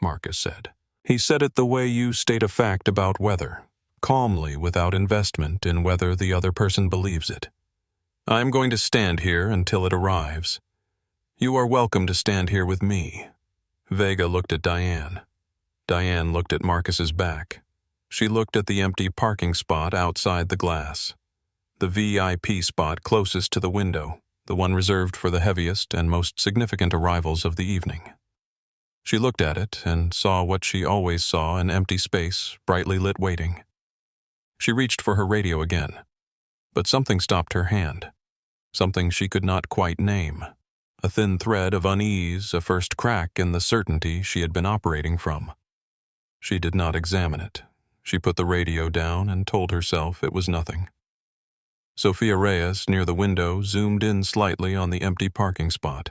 Marcus said. He said it the way you state a fact about weather, calmly without investment in whether the other person believes it. "I am going to stand here until it arrives. You are welcome to stand here with me." Vega looked at Diane. Diane looked at Marcus's back. She looked at the empty parking spot outside the glass. The VIP spot closest to the window, the one reserved for the heaviest and most significant arrivals of the evening. She looked at it and saw what she always saw, an empty space, brightly lit waiting. She reached for her radio again, but something stopped her hand, something she could not quite name, a thin thread of unease, a first crack in the certainty she had been operating from. She did not examine it. She put the radio down and told herself it was nothing. Sophia Reyes, near the window, zoomed in slightly on the empty parking spot.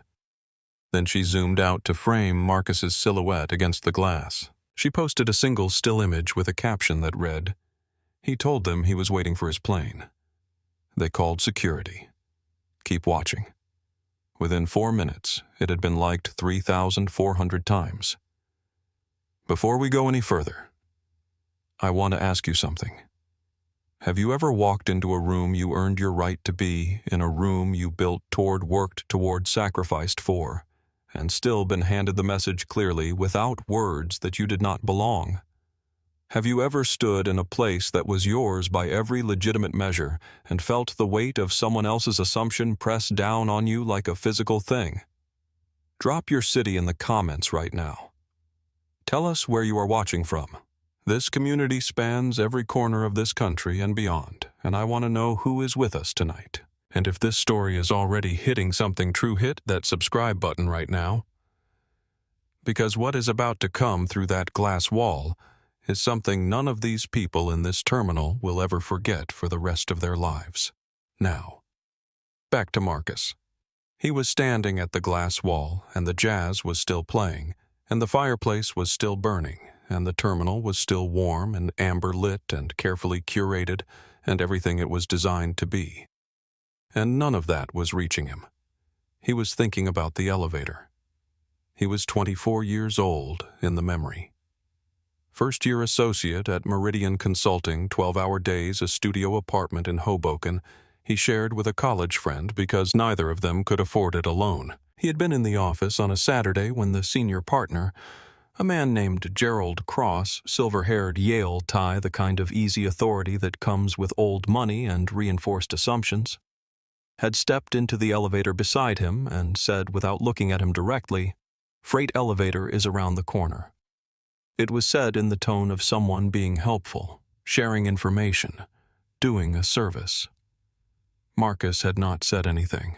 Then she zoomed out to frame Marcus's silhouette against the glass. She posted a single still image with a caption that read, "He told them he was waiting for his plane. They called security. Keep watching." Within 4 minutes, it had been liked 3,400 times. Before we go any further, I want to ask you something. Have you ever walked into a room you earned your right to be, in a room you built toward, worked toward, sacrificed for, and still been handed the message clearly, without words, that you did not belong? Have you ever stood in a place that was yours by every legitimate measure and felt the weight of someone else's assumption press down on you like a physical thing? Drop your city in the comments right now. Tell us where you are watching from. This community spans every corner of this country and beyond, and I want to know who is with us tonight. And if this story is already hitting something true, hit that subscribe button right now. Because what is about to come through that glass wall is something none of these people in this terminal will ever forget for the rest of their lives. Now, back to Marcus. He was standing at the glass wall, and the jazz was still playing, and the fireplace was still burning, and the terminal was still warm and amber lit and carefully curated, and everything it was designed to be. And none of that was reaching him. He was thinking about the elevator. He was 24 years old in the memory. First-year associate at Meridian Consulting, 12-hour days, a studio apartment in Hoboken, he shared with a college friend because neither of them could afford it alone. He had been in the office on a Saturday when the senior partner, a man named Gerald Cross, silver-haired Yale tie, the kind of easy authority that comes with old money and reinforced assumptions, had stepped into the elevator beside him and said, without looking at him directly, "Freight elevator is around the corner." It was said in the tone of someone being helpful, sharing information, doing a service. Marcus had not said anything.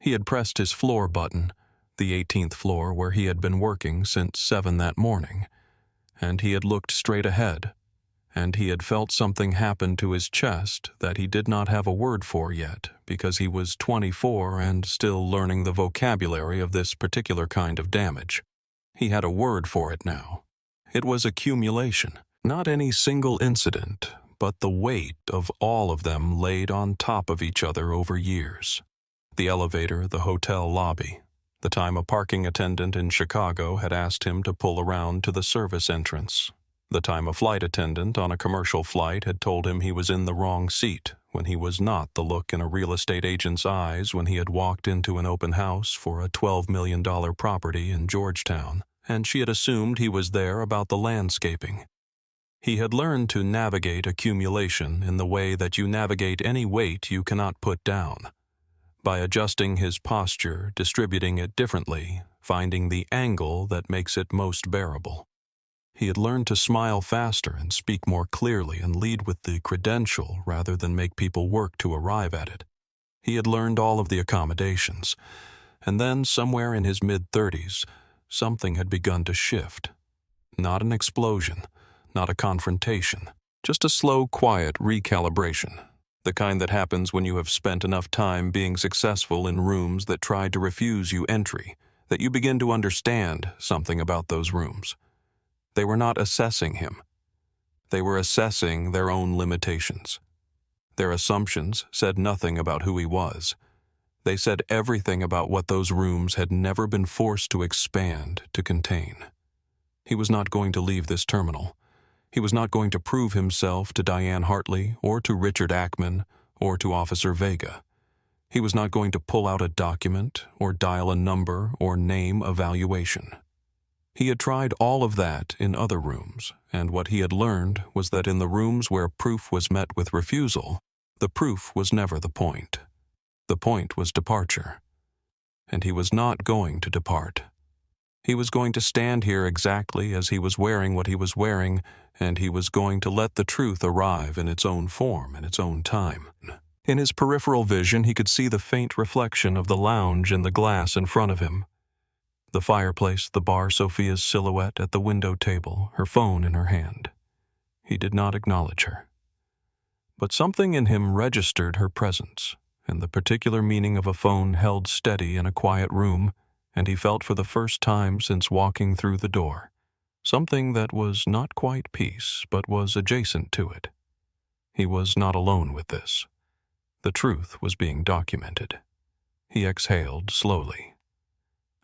He had pressed his floor button, the 18th floor where he had been working since 7 that morning, and he had looked straight ahead, and he had felt something happen to his chest that he did not have a word for yet because he was 24 and still learning the vocabulary of this particular kind of damage. He had a word for it now. It was accumulation, not any single incident, but the weight of all of them laid on top of each other over years. The elevator, the hotel lobby, the time a parking attendant in Chicago had asked him to pull around to the service entrance, the time a flight attendant on a commercial flight had told him he was in the wrong seat when he was not, the look in a real estate agent's eyes when he had walked into an open house for a $12 million property in Georgetown, and she had assumed he was there about the landscaping. He had learned to navigate accumulation in the way that you navigate any weight you cannot put down, by adjusting his posture, distributing it differently, finding the angle that makes it most bearable. He had learned to smile faster and speak more clearly and lead with the credential rather than make people work to arrive at it. He had learned all of the accommodations, and then somewhere in his mid-30s, something had begun to shift. Not an explosion, not a confrontation, just a slow, quiet recalibration, the kind that happens when you have spent enough time being successful in rooms that tried to refuse you entry, that you begin to understand something about those rooms. They were not assessing him. They were assessing their own limitations. Their assumptions said nothing about who he was. They said everything about what those rooms had never been forced to expand, to contain. He was not going to leave this terminal. He was not going to prove himself to Diane Hartley or to Richard Ackman or to Officer Vega. He was not going to pull out a document or dial a number or name a valuation. He had tried all of that in other rooms, and what he had learned was that in the rooms where proof was met with refusal, the proof was never the point. The point was departure. And he was not going to depart. He was going to stand here exactly as he was wearing what he was wearing, and he was going to let the truth arrive in its own form, in its own time. In his peripheral vision, he could see the faint reflection of the lounge in the glass in front of him. The fireplace, the bar, Sophia's silhouette at the window table, her phone in her hand. He did not acknowledge her. But something in him registered her presence, and the particular meaning of a phone held steady in a quiet room, and he felt for the first time since walking through the door something that was not quite peace, but was adjacent to it. He was not alone with this. The truth was being documented. He exhaled slowly.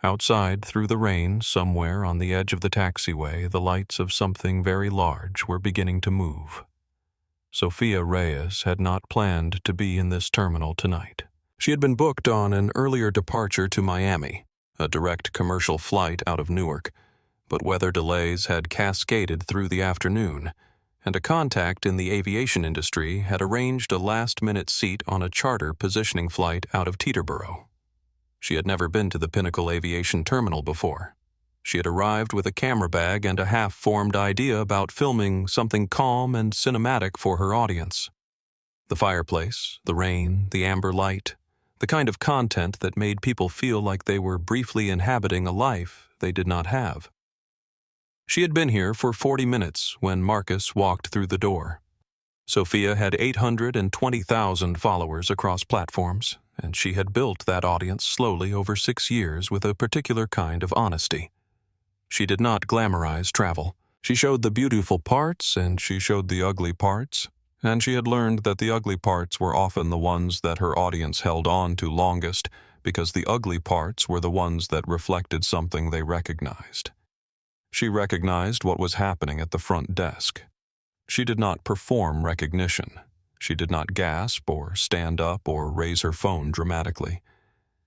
Outside, through the rain, somewhere on the edge of the taxiway, the lights of something very large were beginning to move. Sophia Reyes had not planned to be in this terminal tonight. She had been booked on an earlier departure to Miami, a direct commercial flight out of Newark, but weather delays had cascaded through the afternoon, and a contact in the aviation industry had arranged a last-minute seat on a charter positioning flight out of Teterboro. She had never been to the Pinnacle Aviation Terminal before. She had arrived with a camera bag and a half-formed idea about filming something calm and cinematic for her audience. The fireplace, the rain, the amber light, the kind of content that made people feel like they were briefly inhabiting a life they did not have. She had been here for 40 minutes when Marcus walked through the door. Sophia had 820,000 followers across platforms, and she had built that audience slowly over 6 years with a particular kind of honesty. She did not glamorize travel. She showed the beautiful parts and she showed the ugly parts, and she had learned that the ugly parts were often the ones that her audience held on to longest because the ugly parts were the ones that reflected something they recognized. She recognized what was happening at the front desk. She did not perform recognition. She did not gasp or stand up or raise her phone dramatically.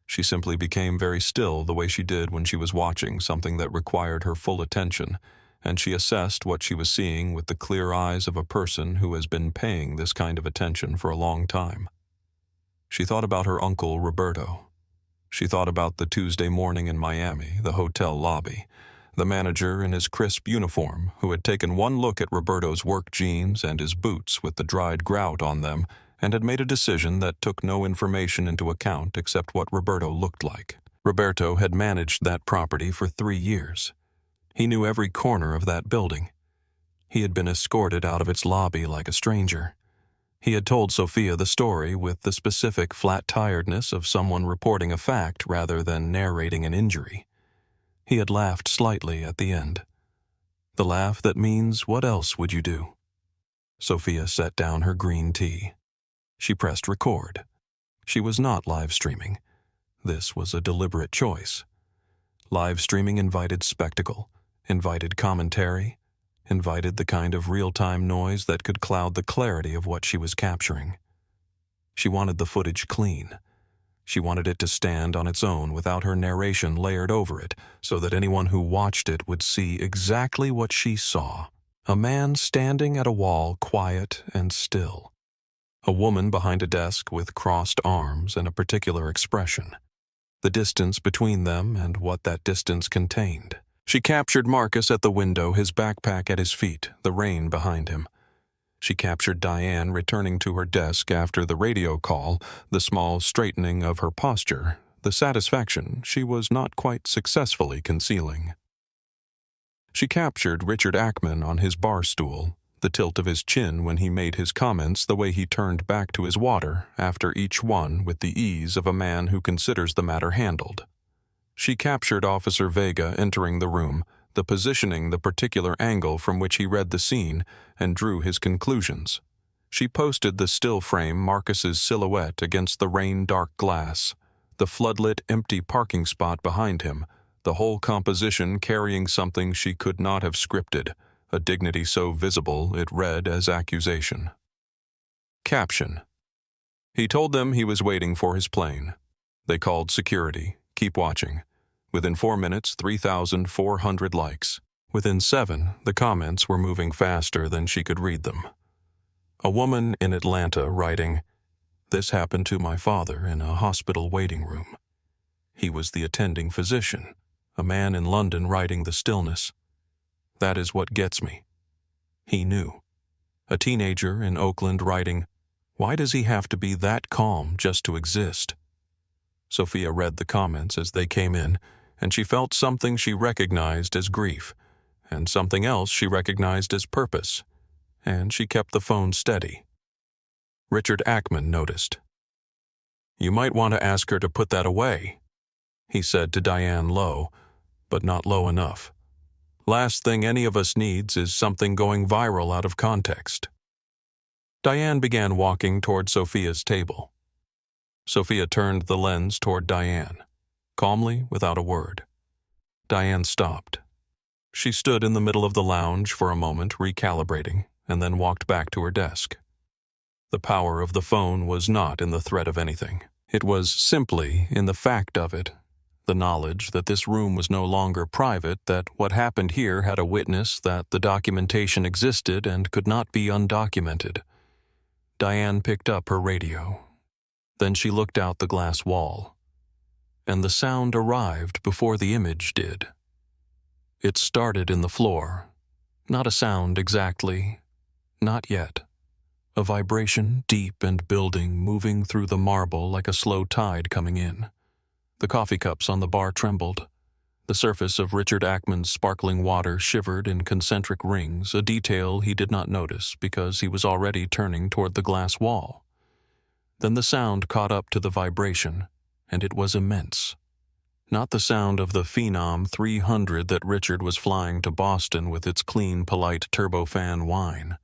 She simply became very still the way she did when she was watching something that required her full attention, and she assessed what she was seeing with the clear eyes of a person who has been paying this kind of attention for a long time. She thought about her uncle Roberto. She thought about the Tuesday morning in Miami, the hotel lobby, the manager in his crisp uniform who had taken one look at Roberto's work jeans and his boots with the dried grout on them and had made a decision that took no information into account except what Roberto looked like. Roberto had managed that property for 3 years. He knew every corner of that building. He had been escorted out of its lobby like a stranger. He had told Sophia the story with the specific flat-tiredness of someone reporting a fact rather than narrating an injury. He had laughed slightly at the end. The laugh that means, what else would you do? Sophia set down her green tea. She pressed record. She was not live streaming. This was a deliberate choice. Live streaming invited spectacle, invited commentary, invited the kind of real-time noise that could cloud the clarity of what she was capturing. She wanted the footage clean. She wanted it to stand on its own without her narration layered over it, so that anyone who watched it would see exactly what she saw. A man standing at a wall, quiet and still. A woman behind a desk with crossed arms and a particular expression. The distance between them and what that distance contained. She captured Marcus at the window, his backpack at his feet, the rain behind him. She captured Diane returning to her desk after the radio call, the small straightening of her posture, the satisfaction she was not quite successfully concealing. She captured Richard Ackman on his bar stool, the tilt of his chin when he made his comments, the way he turned back to his water after each one with the ease of a man who considers the matter handled. She captured Officer Vega entering the room, the positioning, the particular angle from which he read the scene and drew his conclusions. She posted the still frame Marcus's silhouette against the rain-dark glass, the floodlit empty parking spot behind him, the whole composition carrying something she could not have scripted, a dignity so visible it read as accusation. Caption: He told them he was waiting for his plane. They called security. Keep watching. Within 4 minutes, 3,400 likes. Within 7, the comments were moving faster than she could read them. A woman in Atlanta writing, "This happened to my father in a hospital waiting room. He was the attending physician." A man in London writing the stillness. "That is what gets me." He knew. A teenager in Oakland writing, "Why does he have to be that calm just to exist?" Sophia read the comments as they came in, and she felt something she recognized as grief, and something else she recognized as purpose, and she kept the phone steady. Richard Ackman noticed. "You might want to ask her to put that away," he said to Diane low, but not low enough. Last thing any of us needs is something going viral out of context. Diane began walking toward Sophia's table. Sophia turned the lens toward Diane, calmly, without a word. Diane stopped. She stood in the middle of the lounge for a moment, recalibrating, and then walked back to her desk. The power of the phone was not in the threat of anything. It was simply in the fact of it, the knowledge that this room was no longer private, that what happened here had a witness, that the documentation existed and could not be undocumented. Diane picked up her radio. Then she looked out the glass wall, and the sound arrived before the image did. It started in the floor. Not a sound exactly. Not yet. A vibration, deep and building, moving through the marble like a slow tide coming in. The coffee cups on the bar trembled. The surface of Richard Ackman's sparkling water shivered in concentric rings, a detail he did not notice because he was already turning toward the glass wall. Then the sound caught up to the vibration, and it was immense. Not the sound of the Phenom 300 that Richard was flying to Boston with its clean, polite turbofan whine.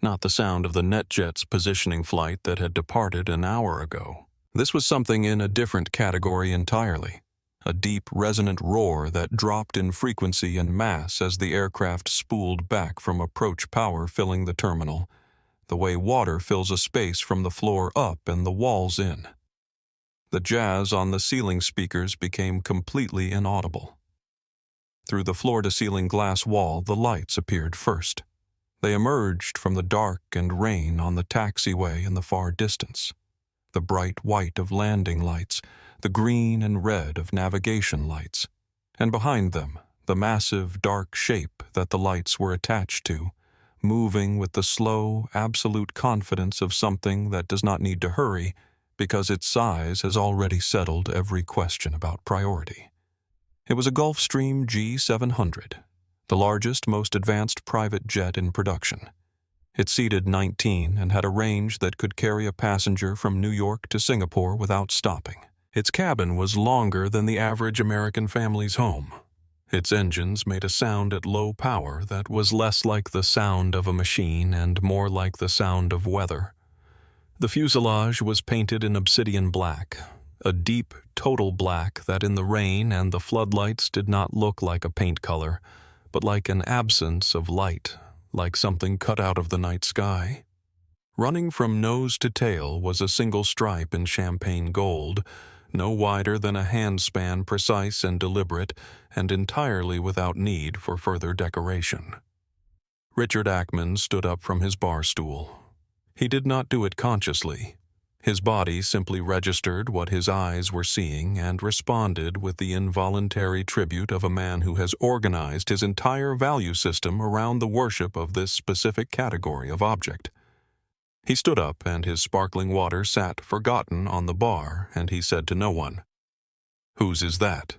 Not the sound of the NetJet's positioning flight that had departed an hour ago. This was something in a different category entirely. A deep, resonant roar that dropped in frequency and mass as the aircraft spooled back from approach power filling the terminal, the way water fills a space from the floor up and the walls in. The jazz on the ceiling speakers became completely inaudible. Through the floor-to-ceiling glass wall, the lights appeared first. They emerged from the dark and rain on the taxiway in the far distance. The bright white of landing lights, the green and red of navigation lights, and behind them, the massive dark shape that the lights were attached to, moving with the slow, absolute confidence of something that does not need to hurry because its size has already settled every question about priority. It was a Gulfstream G700, the largest, most advanced private jet in production. It seated 19 and had a range that could carry a passenger from New York to Singapore without stopping. Its cabin was longer than the average American family's home. Its engines made a sound at low power that was less like the sound of a machine and more like the sound of weather. The fuselage was painted in obsidian black, a deep, total black that in the rain and the floodlights did not look like a paint color, but like an absence of light, like something cut out of the night sky. Running from nose to tail was a single stripe in champagne gold, no wider than a handspan, precise and deliberate, and entirely without need for further decoration. Richard Ackman stood up from his bar stool. He did not do it consciously. His body simply registered what his eyes were seeing and responded with the involuntary tribute of a man who has organized his entire value system around the worship of this specific category of object. He stood up, and his sparkling water sat forgotten on the bar, and he said to no one, "Whose is that?"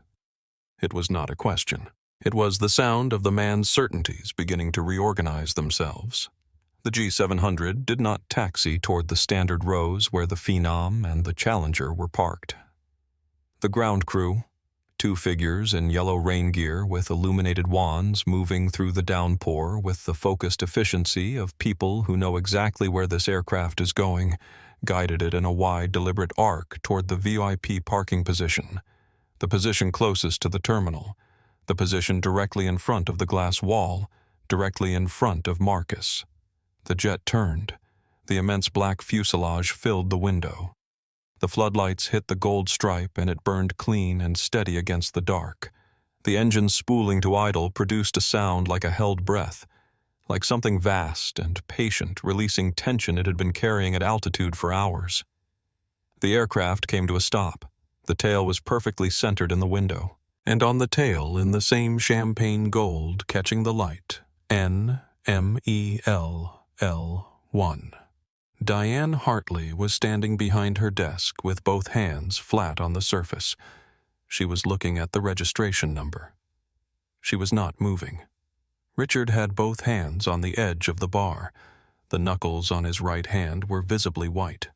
It was not a question. It was the sound of the man's certainties beginning to reorganize themselves. The G700 did not taxi toward the standard rows where the Phenom and the Challenger were parked. The ground crew, two figures in yellow rain gear with illuminated wands moving through the downpour with the focused efficiency of people who know exactly where this aircraft is going, guided it in a wide, deliberate arc toward the VIP parking position, the position closest to the terminal, the position directly in front of the glass wall, directly in front of Marcus. The jet turned. The immense black fuselage filled the window. The floodlights hit the gold stripe, and it burned clean and steady against the dark. The engine spooling to idle produced a sound like a held breath, like something vast and patient releasing tension it had been carrying at altitude for hours. The aircraft came to a stop. The tail was perfectly centered in the window, and on the tail, in the same champagne gold catching the light, NMELL1. Diane Hartley was standing behind her desk with both hands flat on the surface. She was looking at the registration number. She was not moving. Richard had both hands on the edge of the bar. The knuckles on his right hand were visibly white.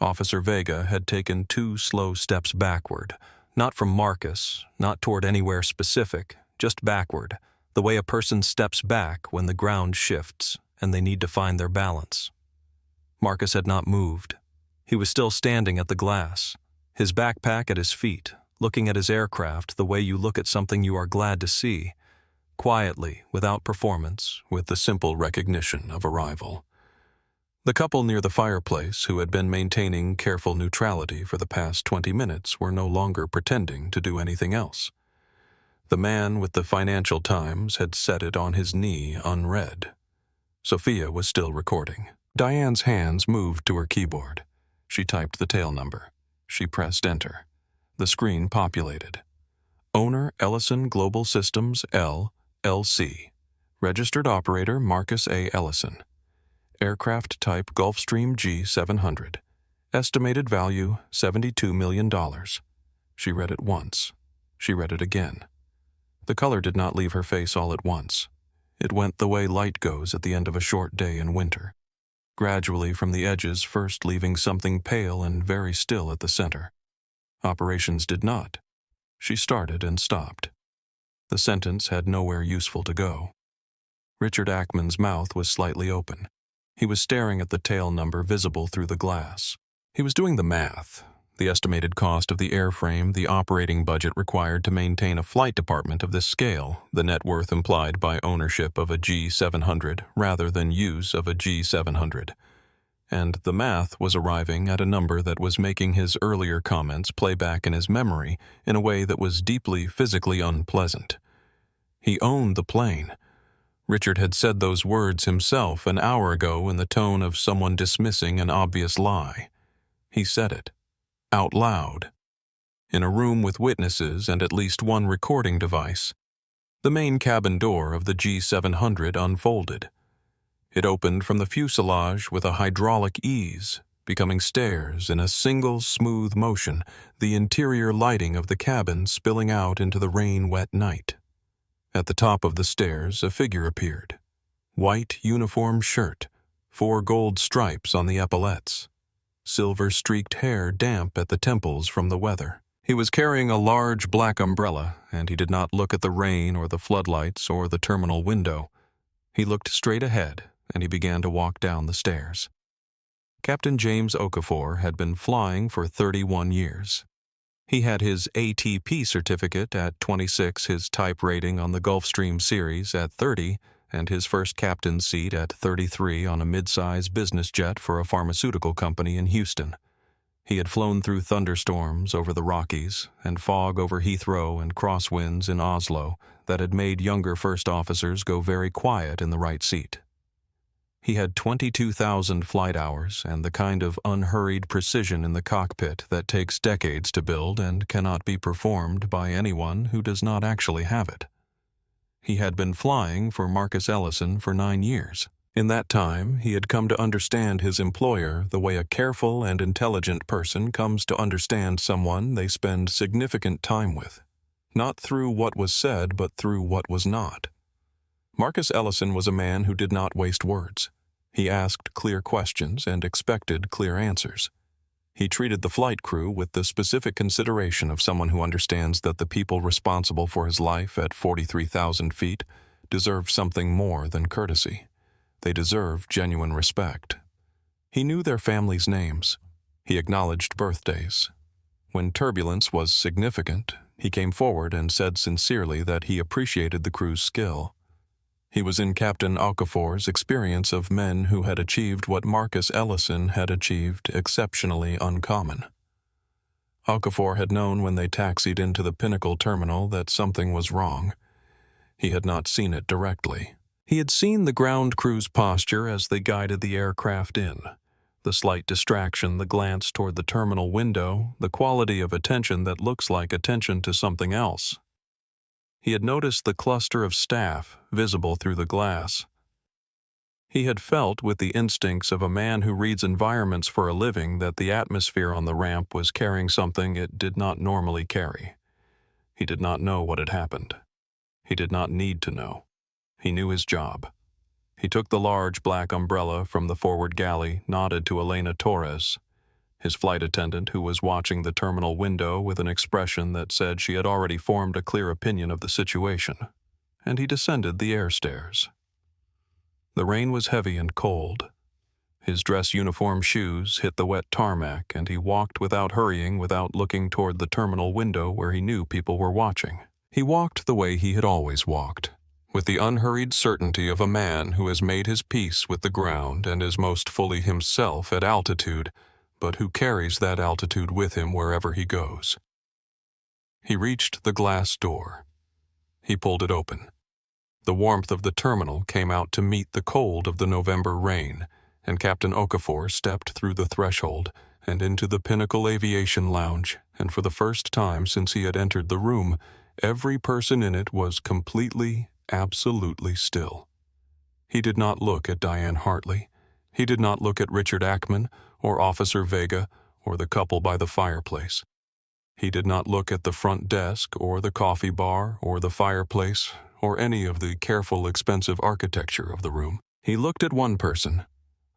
Officer Vega had taken 2 slow steps backward, not from Marcus, not toward anywhere specific, just backward, the way a person steps back when the ground shifts and they need to find their balance. Marcus had not moved. He was still standing at the glass, his backpack at his feet, looking at his aircraft the way you look at something you are glad to see, quietly, without performance, with the simple recognition of arrival. The couple near the fireplace, who had been maintaining careful neutrality for the past 20 minutes, were no longer pretending to do anything else. The man with the Financial Times had set it on his knee unread. Sophia was still recording. Diane's hands moved to her keyboard. She typed the tail number. She pressed enter. The screen populated. Owner Ellison Global Systems LLC. Registered operator Marcus A. Ellison. Aircraft type Gulfstream G700. Estimated value $72 million. She read it once. She read it again. The color did not leave her face all at once. It went the way light goes at the end of a short day in winter, gradually from the edges, first leaving something pale and very still at the center. Operations did not. She started and stopped. The sentence had nowhere useful to go. Richard Ackman's mouth was slightly open. He was staring at the tail number visible through the glass. He was doing the math, the estimated cost of the airframe, the operating budget required to maintain a flight department of this scale, the net worth implied by ownership of a G700 rather than use of a G700. And the math was arriving at a number that was making his earlier comments play back in his memory in a way that was deeply physically unpleasant. He owned the plane. Richard had said those words himself an hour ago in the tone of someone dismissing an obvious lie. He said it, out loud, in a room with witnesses and at least one recording device. The main cabin door of the G700 unfolded. It opened from the fuselage with a hydraulic ease, becoming stairs in a single smooth motion, the interior lighting of the cabin spilling out into the rain-wet night. At the top of the stairs, a figure appeared. White uniform shirt, 4 gold stripes on the epaulettes, silver-streaked hair damp at the temples from the weather. He was carrying a large black umbrella, and he did not look at the rain or the floodlights or the terminal window. He looked straight ahead, and he began to walk down the stairs. Captain James Okafor had been flying for 31 years. He had his ATP certificate at 26, his type rating on the Gulfstream series at 30, and his first captain's seat at 33 on a mid-size business jet for a pharmaceutical company in Houston. He had flown through thunderstorms over the Rockies and fog over Heathrow and crosswinds in Oslo that had made younger first officers go very quiet in the right seat. He had 22,000 flight hours and the kind of unhurried precision in the cockpit that takes decades to build and cannot be performed by anyone who does not actually have it. He had been flying for Marcus Ellison for 9 years. In that time, he had come to understand his employer the way a careful and intelligent person comes to understand someone they spend significant time with, not through what was said but through what was not. Marcus Ellison was a man who did not waste words. He asked clear questions and expected clear answers. He treated the flight crew with the specific consideration of someone who understands that the people responsible for his life at 43,000 feet deserve something more than courtesy. They deserve genuine respect. He knew their families' names. He acknowledged birthdays. When turbulence was significant, he came forward and said sincerely that he appreciated the crew's skill. He was in Captain Okafor's experience of men who had achieved what Marcus Ellison had achieved exceptionally uncommon. Okafor had known when they taxied into the Pinnacle terminal that something was wrong. He had not seen it directly. He had seen the ground crew's posture as they guided the aircraft in. The slight distraction, the glance toward the terminal window, the quality of attention that looks like attention to something else. He had noticed the cluster of staff visible through the glass. He had felt with the instincts of a man who reads environments for a living that the atmosphere on the ramp was carrying something it did not normally carry. He did not know what had happened. He did not need to know. He knew his job. He took the large black umbrella from the forward galley, nodded to Elena Torres, his flight attendant, who was watching the terminal window with an expression that said she had already formed a clear opinion of the situation, and he descended the air stairs. The rain was heavy and cold. His dress uniform shoes hit the wet tarmac, and he walked without hurrying, without looking toward the terminal window where he knew people were watching. He walked the way he had always walked, with the unhurried certainty of a man who has made his peace with the ground and is most fully himself at altitude, but who carries that altitude with him wherever he goes. He reached the glass door. He pulled it open. The warmth of the terminal came out to meet the cold of the November rain, and Captain Okafor stepped through the threshold and into the Pinnacle Aviation Lounge, and for the first time since he had entered the room, every person in it was completely, absolutely still. He did not look at Diane Hartley. He did not look at Richard Ackman or Officer Vega or the couple by the fireplace. He did not look at the front desk or the coffee bar or the fireplace or any of the careful, expensive architecture of the room. He looked at one person,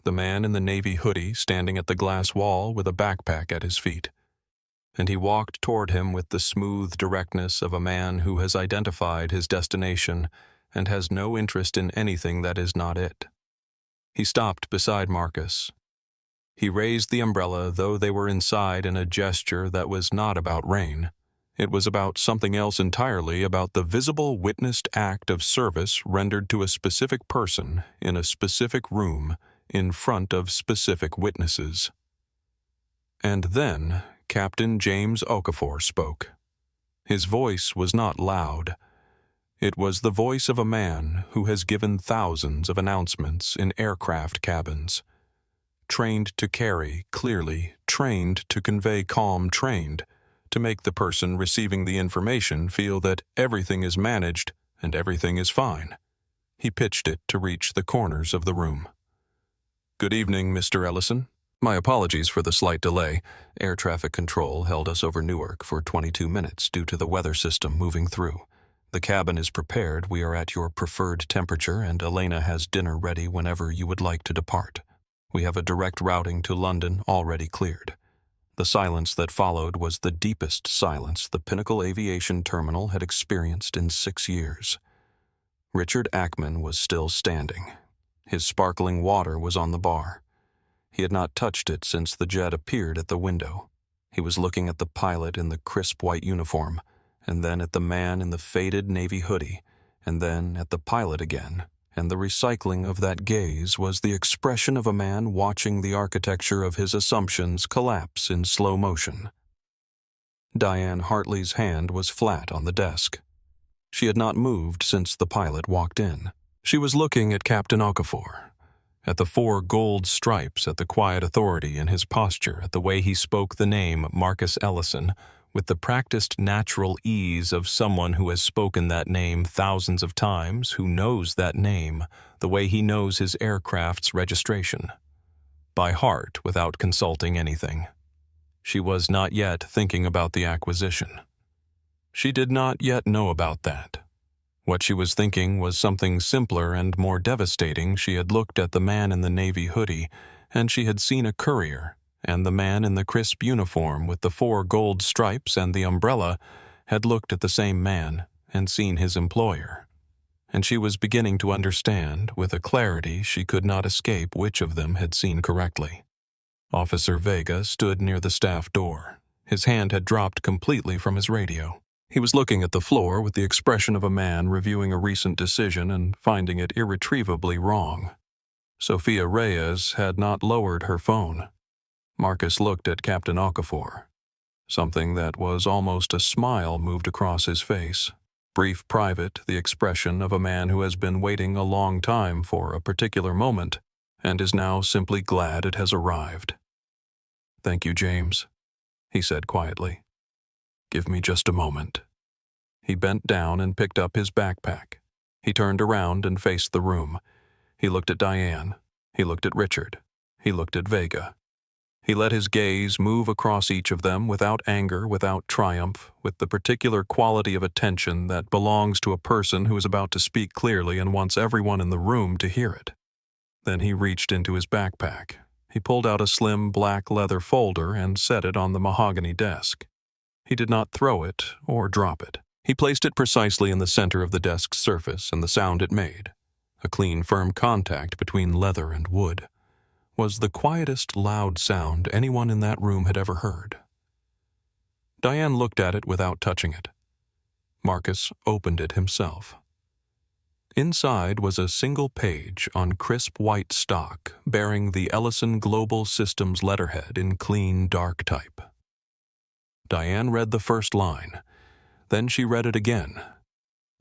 the man in the navy hoodie standing at the glass wall with a backpack at his feet. And he walked toward him with the smooth directness of a man who has identified his destination and has no interest in anything that is not it. He stopped beside Marcus. He raised the umbrella, though they were inside, in a gesture that was not about rain. It was about something else entirely, about the visible, witnessed act of service rendered to a specific person in a specific room in front of specific witnesses. And then Captain James Okafor spoke. His voice was not loud. It was the voice of a man who has given thousands of announcements in aircraft cabins. Trained to carry clearly, trained to convey calm, trained to make the person receiving the information feel that everything is managed and everything is fine. He pitched it to reach the corners of the room. "Good evening, Mr. Ellison. My apologies for the slight delay. Air traffic control held us over Newark for 22 minutes due to the weather system moving through. The cabin is prepared, we are at your preferred temperature, and Elena has dinner ready whenever you would like to depart. We have a direct routing to London already cleared." The silence that followed was the deepest silence the Pinnacle Aviation Terminal had experienced in 6 years. Richard Ackman was still standing. His sparkling water was on the bar. He had not touched it since the jet appeared at the window. He was looking at the pilot in the crisp white uniform, and then at the man in the faded navy hoodie, and then at the pilot again, and the recycling of that gaze was the expression of a man watching the architecture of his assumptions collapse in slow motion. Diane Hartley's hand was flat on the desk. She had not moved since the pilot walked in. She was looking at Captain Okafor, at the 4 gold stripes, at the quiet authority in his posture, at the way he spoke the name Marcus Ellison with the practiced natural ease of someone who has spoken that name thousands of times, who knows that name, the way he knows his aircraft's registration, by heart without consulting anything. She was not yet thinking about the acquisition. She did not yet know about that. What she was thinking was something simpler and more devastating. She had looked at the man in the navy hoodie, and she had seen a courier, and the man in the crisp uniform with the 4 gold stripes and the umbrella had looked at the same man and seen his employer. And she was beginning to understand, with a clarity she could not escape, which of them had seen correctly. Officer Vega stood near the staff door. His hand had dropped completely from his radio. He was looking at the floor with the expression of a man reviewing a recent decision and finding it irretrievably wrong. Sophia Reyes had not lowered her phone. Marcus looked at Captain Okafor. Something that was almost a smile moved across his face. Brief, private, the expression of a man who has been waiting a long time for a particular moment and is now simply glad it has arrived. "Thank you, James," he said quietly. "Give me just a moment." He bent down and picked up his backpack. He turned around and faced the room. He looked at Diane. He looked at Richard. He looked at Vega. He let his gaze move across each of them without anger, without triumph, with the particular quality of attention that belongs to a person who is about to speak clearly and wants everyone in the room to hear it. Then he reached into his backpack. He pulled out a slim black leather folder and set it on the mahogany desk. He did not throw it or drop it. He placed it precisely in the center of the desk's surface, and the sound it made, a clean, firm contact between leather and wood, was the quietest, loud sound anyone in that room had ever heard. Diane looked at it without touching it. Marcus opened it himself. Inside was a single page on crisp white stock bearing the Ellison Global Systems letterhead in clean, dark type. Diane read the first line. Then she read it again.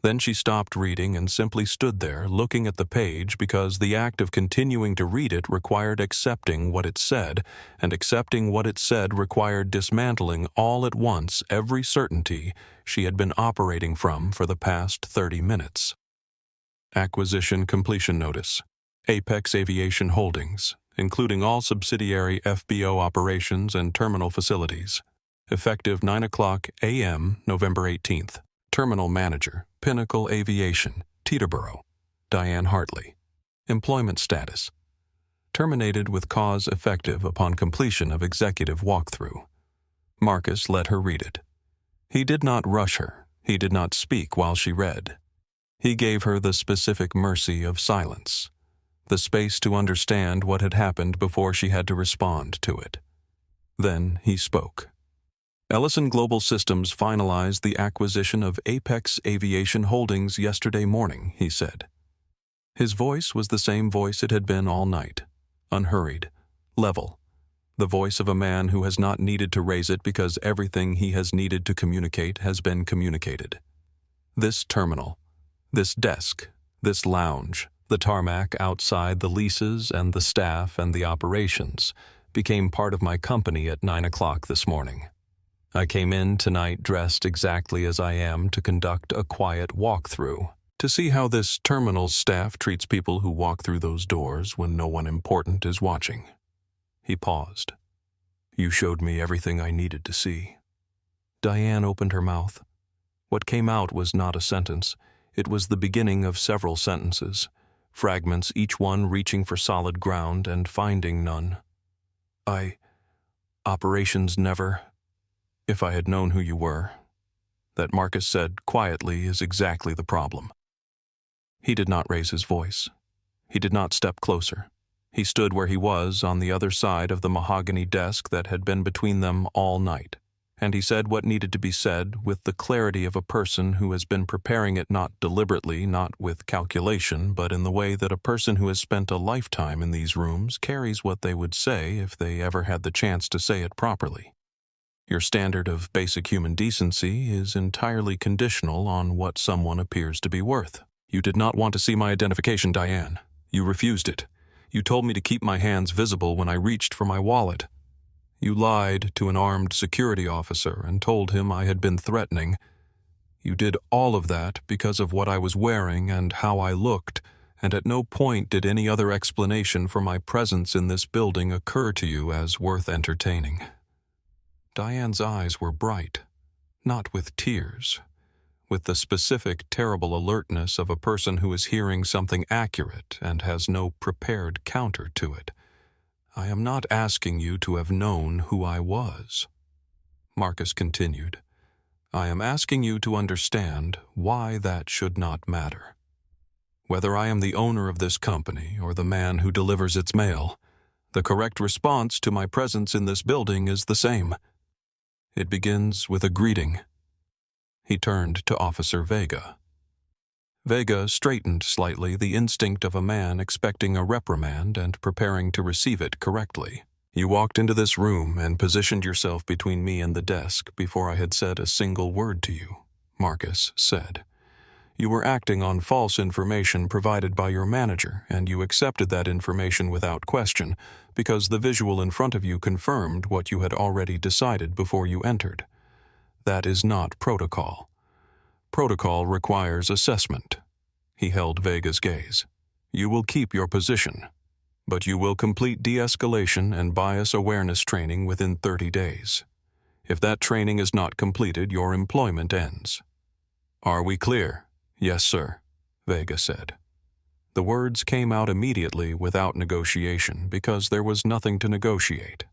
Then she stopped reading and simply stood there looking at the page because the act of continuing to read it required accepting what it said, and accepting what it said required dismantling all at once every certainty she had been operating from for the past 30 minutes. Acquisition completion notice. Apex Aviation Holdings, including all subsidiary FBO operations and terminal facilities. Effective 9:00 a.m., November 18th. Terminal Manager, Pinnacle Aviation, Teterboro, Diane Hartley. Employment status. Terminated with cause effective upon completion of executive walkthrough. Marcus let her read it. He did not rush her. He did not speak while she read. He gave her the specific mercy of silence, the space to understand what had happened before she had to respond to it. Then he spoke. Ellison Global Systems finalized the acquisition of Apex Aviation Holdings yesterday morning, he said. His voice was the same voice it had been all night, unhurried, level, the voice of a man who has not needed to raise it because everything he has needed to communicate has been communicated. This terminal, this desk, this lounge, the tarmac outside, the leases and the staff and the operations became part of my company at 9:00 this morning. I came in tonight dressed exactly as I am to conduct a quiet walkthrough, to see how this terminal's staff treats people who walk through those doors when no one important is watching. He paused. You showed me everything I needed to see. Diane opened her mouth. What came out was not a sentence. It was the beginning of several sentences, fragments, each one reaching for solid ground and finding none. Operations never... If I had known who you were, that Marcus said quietly is exactly the problem. He did not raise his voice. He did not step closer. He stood where he was on the other side of the mahogany desk that had been between them all night, and he said what needed to be said with the clarity of a person who has been preparing it not deliberately, not with calculation, but in the way that a person who has spent a lifetime in these rooms carries what they would say if they ever had the chance to say it properly. Your standard of basic human decency is entirely conditional on what someone appears to be worth. You did not want to see my identification, Diane. You refused it. You told me to keep my hands visible when I reached for my wallet. You lied to an armed security officer and told him I had been threatening. You did all of that because of what I was wearing and how I looked, and at no point did any other explanation for my presence in this building occur to you as worth entertaining. Diane's eyes were bright, not with tears, with the specific, terrible alertness of a person who is hearing something accurate and has no prepared counter to it. I am not asking you to have known who I was. Marcus continued. I am asking you to understand why that should not matter. Whether I am the owner of this company or the man who delivers its mail, the correct response to my presence in this building is the same. It begins with a greeting. He turned to Officer Vega. Vega straightened slightly, the instinct of a man expecting a reprimand and preparing to receive it correctly. You walked into this room and positioned yourself between me and the desk before I had said a single word to you, Marcus said. You were acting on false information provided by your manager, and you accepted that information without question, because the visual in front of you confirmed what you had already decided before you entered. That is not protocol. Protocol requires assessment. He held Vega's gaze. You will keep your position, but you will complete de-escalation and bias awareness training within 30 days. If that training is not completed, your employment ends. Are we clear? Yes, sir, Vega said. The words came out immediately without negotiation because there was nothing to negotiate.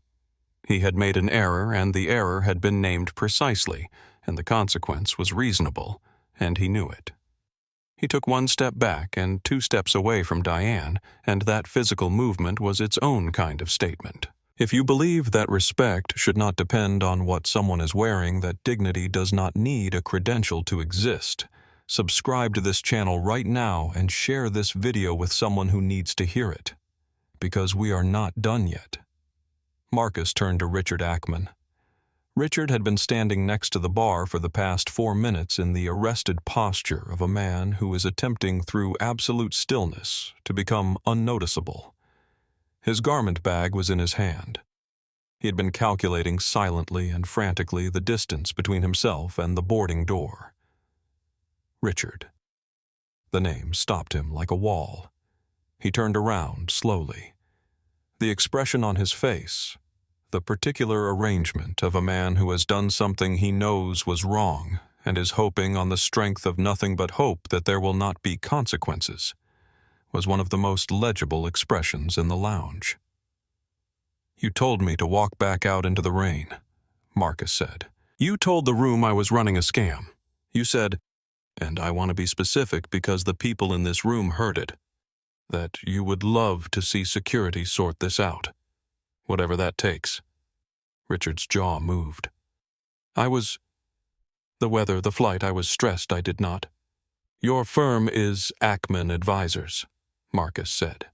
He had made an error, and the error had been named precisely, and the consequence was reasonable, and he knew it. He took 1 step back and 2 steps away from Diane, and that physical movement was its own kind of statement. If you believe that respect should not depend on what someone is wearing, that dignity does not need a credential to exist, subscribe to this channel right now and share this video with someone who needs to hear it. Because we are not done yet. Marcus turned to Richard Ackman. Richard had been standing next to the bar for the past 4 minutes in the arrested posture of a man who is attempting through absolute stillness to become unnoticeable. His garment bag was in his hand. He had been calculating silently and frantically the distance between himself and the boarding door. Richard. The name stopped him like a wall. He turned around slowly. The expression on his face, the particular arrangement of a man who has done something he knows was wrong and is hoping on the strength of nothing but hope that there will not be consequences, was one of the most legible expressions in the lounge. "You told me to walk back out into the rain," Marcus said. "You told the room I was running a scam. You said, and I want to be specific because the people in this room heard it, that you would love to see security sort this out. Whatever that takes." Richard's jaw moved. The weather, the flight, I was stressed, I did not. "Your firm is Ackman Advisors," Marcus said.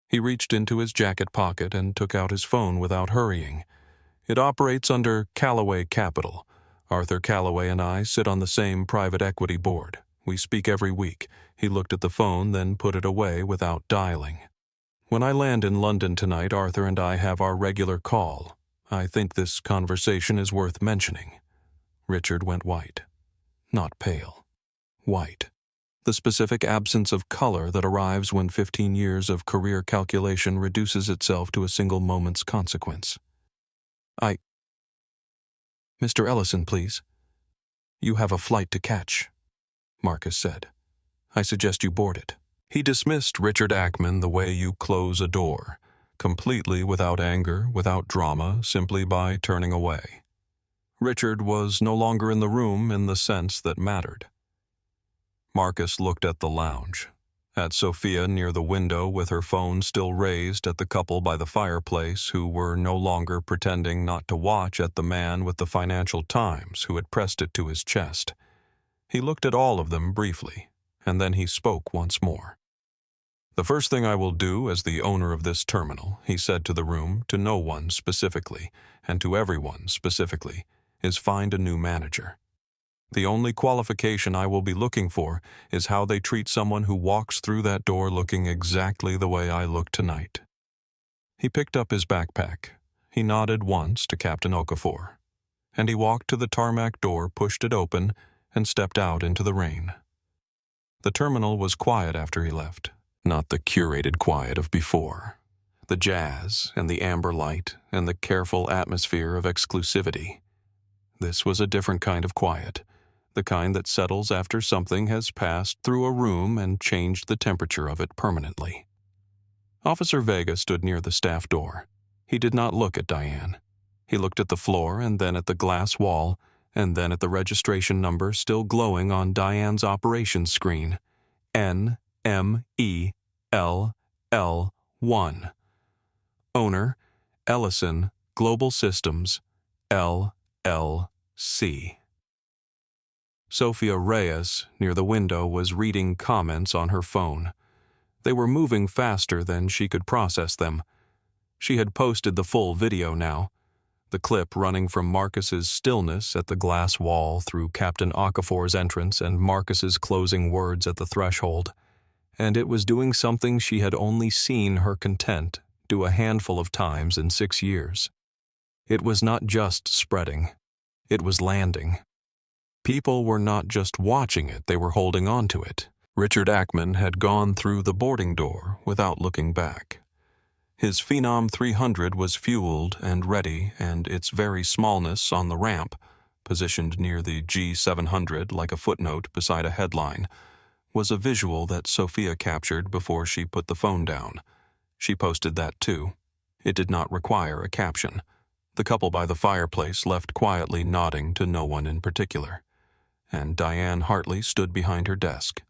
He reached into his jacket pocket and took out his phone without hurrying. "It operates under Callaway Capital. Arthur Callaway and I sit on the same private equity board. We speak every week." He looked at the phone, then put it away without dialing. "When I land in London tonight, Arthur and I have our regular call. I think this conversation is worth mentioning." Richard went white. Not pale. White. The specific absence of color that arrives when 15 years of career calculation reduces itself to a single moment's consequence. "Mr. Ellison, please." "You have a flight to catch," Marcus said. "I suggest you board it." He dismissed Richard Ackman the way you close a door, completely without anger, without drama, simply by turning away. Richard was no longer in the room in the sense that mattered. Marcus looked at the lounge, at Sophia near the window with her phone still raised, at the couple by the fireplace who were no longer pretending not to watch, at the man with the Financial Times who had pressed it to his chest. He looked at all of them briefly, and then he spoke once more. "The first thing I will do as the owner of this terminal," he said to the room, to no one specifically, and to everyone specifically, "is find a new manager. The only qualification I will be looking for is how they treat someone who walks through that door looking exactly the way I look tonight." He picked up his backpack. He nodded once to Captain Okafor, and he walked to the tarmac door, pushed it open, and stepped out into the rain. The terminal was quiet after he left, not the curated quiet of before. The jazz and the amber light and the careful atmosphere of exclusivity. This was a different kind of quiet. The kind that settles after something has passed through a room and changed the temperature of it permanently. Officer Vega stood near the staff door. He did not look at Diane. He looked at the floor and then at the glass wall and then at the registration number still glowing on Diane's operations screen. NMELL1. Owner, Ellison Global Systems, LLC. Sophia Reyes, near the window, was reading comments on her phone. They were moving faster than she could process them. She had posted the full video now, the clip running from Marcus's stillness at the glass wall through Captain Okafor's entrance and Marcus's closing words at the threshold. And it was doing something she had only seen her content do a handful of times in 6 years. It was not just spreading. It was landing. People were not just watching it, they were holding on to it. Richard Ackman had gone through the boarding door without looking back. His Phenom 300 was fueled and ready, and its very smallness on the ramp, positioned near the G700 like a footnote beside a headline, was a visual that Sophia captured before she put the phone down. She posted that too. It did not require a caption. The couple by the fireplace left quietly, nodding to no one in particular, and Diane Hartley stood behind her desk.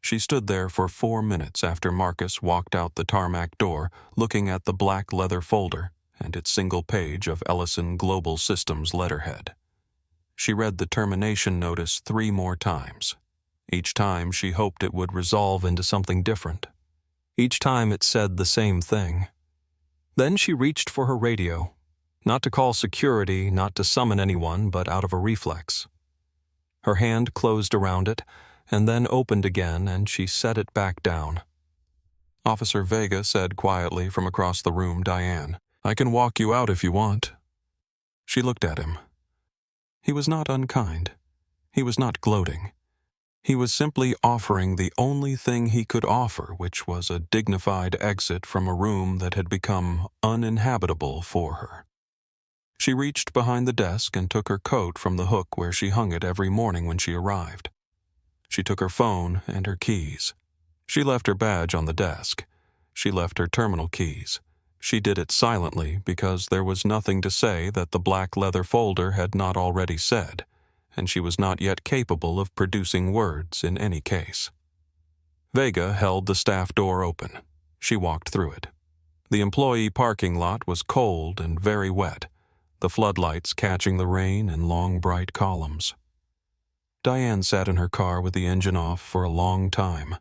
She stood there for 4 minutes after Marcus walked out the tarmac door, looking at the black leather folder and its single page of Ellison Global Systems letterhead. She read the termination notice 3 more times. Each time she hoped it would resolve into something different. Each time it said the same thing. Then she reached for her radio, not to call security, not to summon anyone, but out of a reflex. Her hand closed around it, and then opened again, and she set it back down. Officer Vega said quietly from across the room, "Diane, I can walk you out if you want." She looked at him. He was not unkind. He was not gloating. He was simply offering the only thing he could offer, which was a dignified exit from a room that had become uninhabitable for her. She reached behind the desk and took her coat from the hook where she hung it every morning when she arrived. She took her phone and her keys. She left her badge on the desk. She left her terminal keys. She did it silently because there was nothing to say that the black leather folder had not already said, and she was not yet capable of producing words in any case. Vega held the staff door open. She walked through it. The employee parking lot was cold and very wet, the floodlights catching the rain in long bright columns. Diane sat in her car with the engine off for a long time.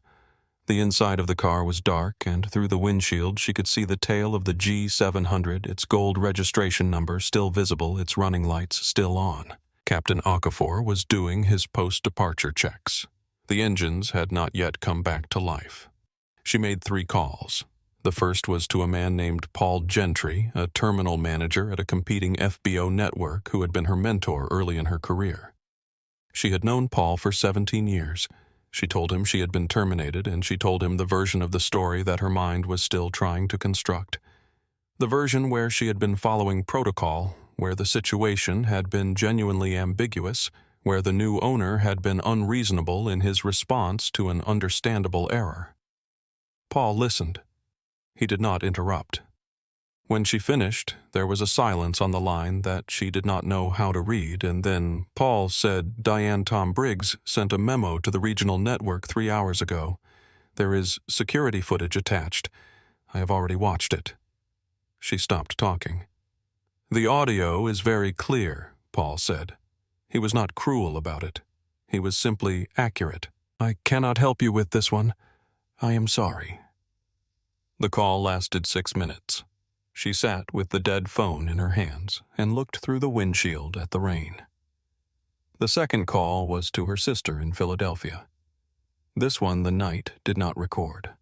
The inside of the car was dark, and through the windshield she could see the tail of the G700, its gold registration number still visible, its running lights still on. Captain Okafor was doing his post-departure checks. The engines had not yet come back to life. She made 3 calls. The first was to a man named Paul Gentry, a terminal manager at a competing FBO network who had been her mentor early in her career. She had known Paul for 17 years. She told him she had been terminated, and she told him the version of the story that her mind was still trying to construct. The version where she had been following protocol, where the situation had been genuinely ambiguous, where the new owner had been unreasonable in his response to an understandable error. Paul listened. He did not interrupt. When she finished, there was a silence on the line that she did not know how to read, and then Paul said, "Diane, Tom Briggs sent a memo to the regional network 3 hours ago. There is security footage attached. I have already watched it." She stopped talking. "The audio is very clear," Paul said. He was not cruel about it. He was simply accurate. "I cannot help you with this one. I am sorry." The call lasted 6 minutes. She sat with the dead phone in her hands and looked through the windshield at the rain. The second call was to her sister in Philadelphia. This one the night did not record.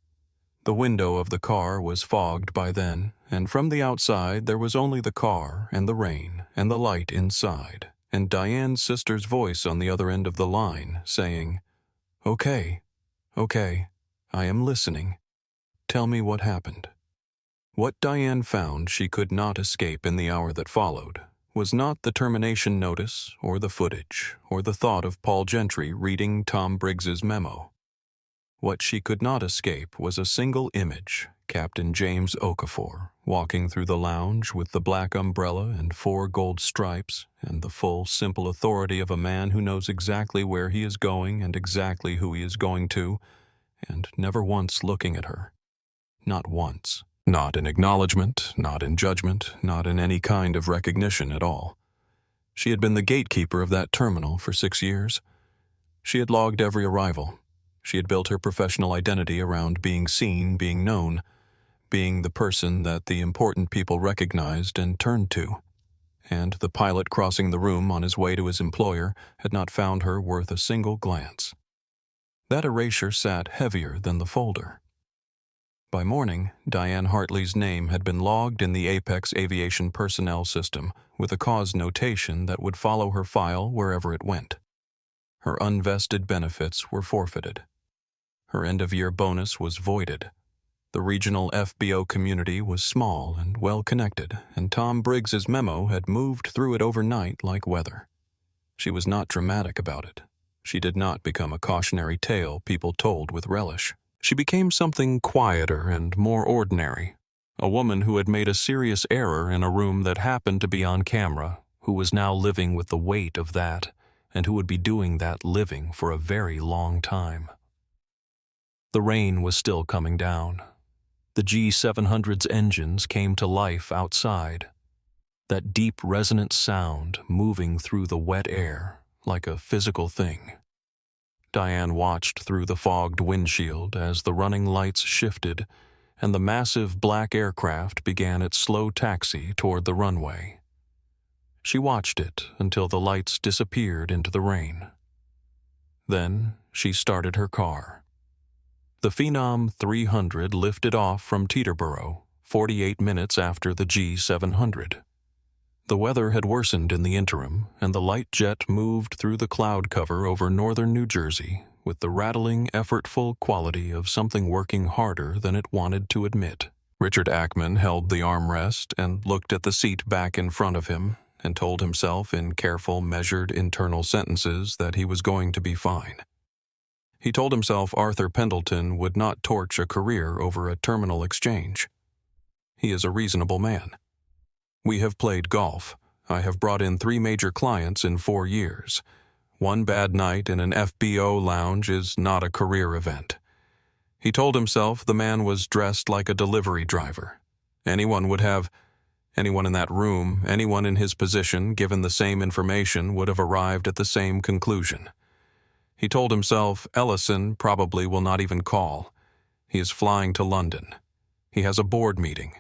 The window of the car was fogged by then, and from the outside there was only the car and the rain and the light inside, and Diane's sister's voice on the other end of the line saying, "Okay, I am listening. Tell me what happened." What Diane found she could not escape in the hour that followed was not the termination notice or the footage or the thought of Paul Gentry reading Tom Briggs's memo. What she could not escape was a single image, Captain James Okafor, walking through the lounge with the black umbrella and 4 gold stripes and the full, simple authority of a man who knows exactly where he is going and exactly who he is going to, and never once looking at her. Not once. Not in acknowledgement, not in judgment, not in any kind of recognition at all. She had been the gatekeeper of that terminal for 6 years. She had logged every arrival. She had built her professional identity around being seen, being known, being the person that the important people recognized and turned to. And the pilot crossing the room on his way to his employer had not found her worth a single glance. That erasure sat heavier than the folder. By morning, Diane Hartley's name had been logged in the Apex Aviation personnel system with a cause notation that would follow her file wherever it went. Her unvested benefits were forfeited. Her end-of-year bonus was voided. The regional FBO community was small and well-connected, and Tom Briggs's memo had moved through it overnight like weather. She was not dramatic about it. She did not become a cautionary tale people told with relish. She became something quieter and more ordinary, A woman who had made a serious error in a room that happened to be on camera, who was now living with the weight of that, and who would be doing that living for a very long time. The rain was still coming down. The G700's engines came to life outside. That deep resonant sound moving through the wet air like a physical thing. Diane watched through the fogged windshield as the running lights shifted and the massive black aircraft began its slow taxi toward the runway. She watched it until the lights disappeared into the rain. Then she started her car. The Phenom 300 lifted off from Teterboro 48 minutes after the G700. The weather had worsened in the interim, and the light jet moved through the cloud cover over northern New Jersey with the rattling, effortful quality of something working harder than it wanted to admit. Richard Ackman held the armrest and looked at the seat back in front of him and told himself in careful, measured internal sentences that he was going to be fine. He told himself Arthur Pendleton would not torch a career over a terminal exchange. He is a reasonable man. We have played golf. I have brought in 3 major clients in 4 years. One bad night in an FBO lounge is not a career event. He told himself the man was dressed like a delivery driver. Anyone in that room, anyone in his position, given the same information, would have arrived at the same conclusion. He told himself Ellison probably will not even call. He is flying to London. He has a board meeting.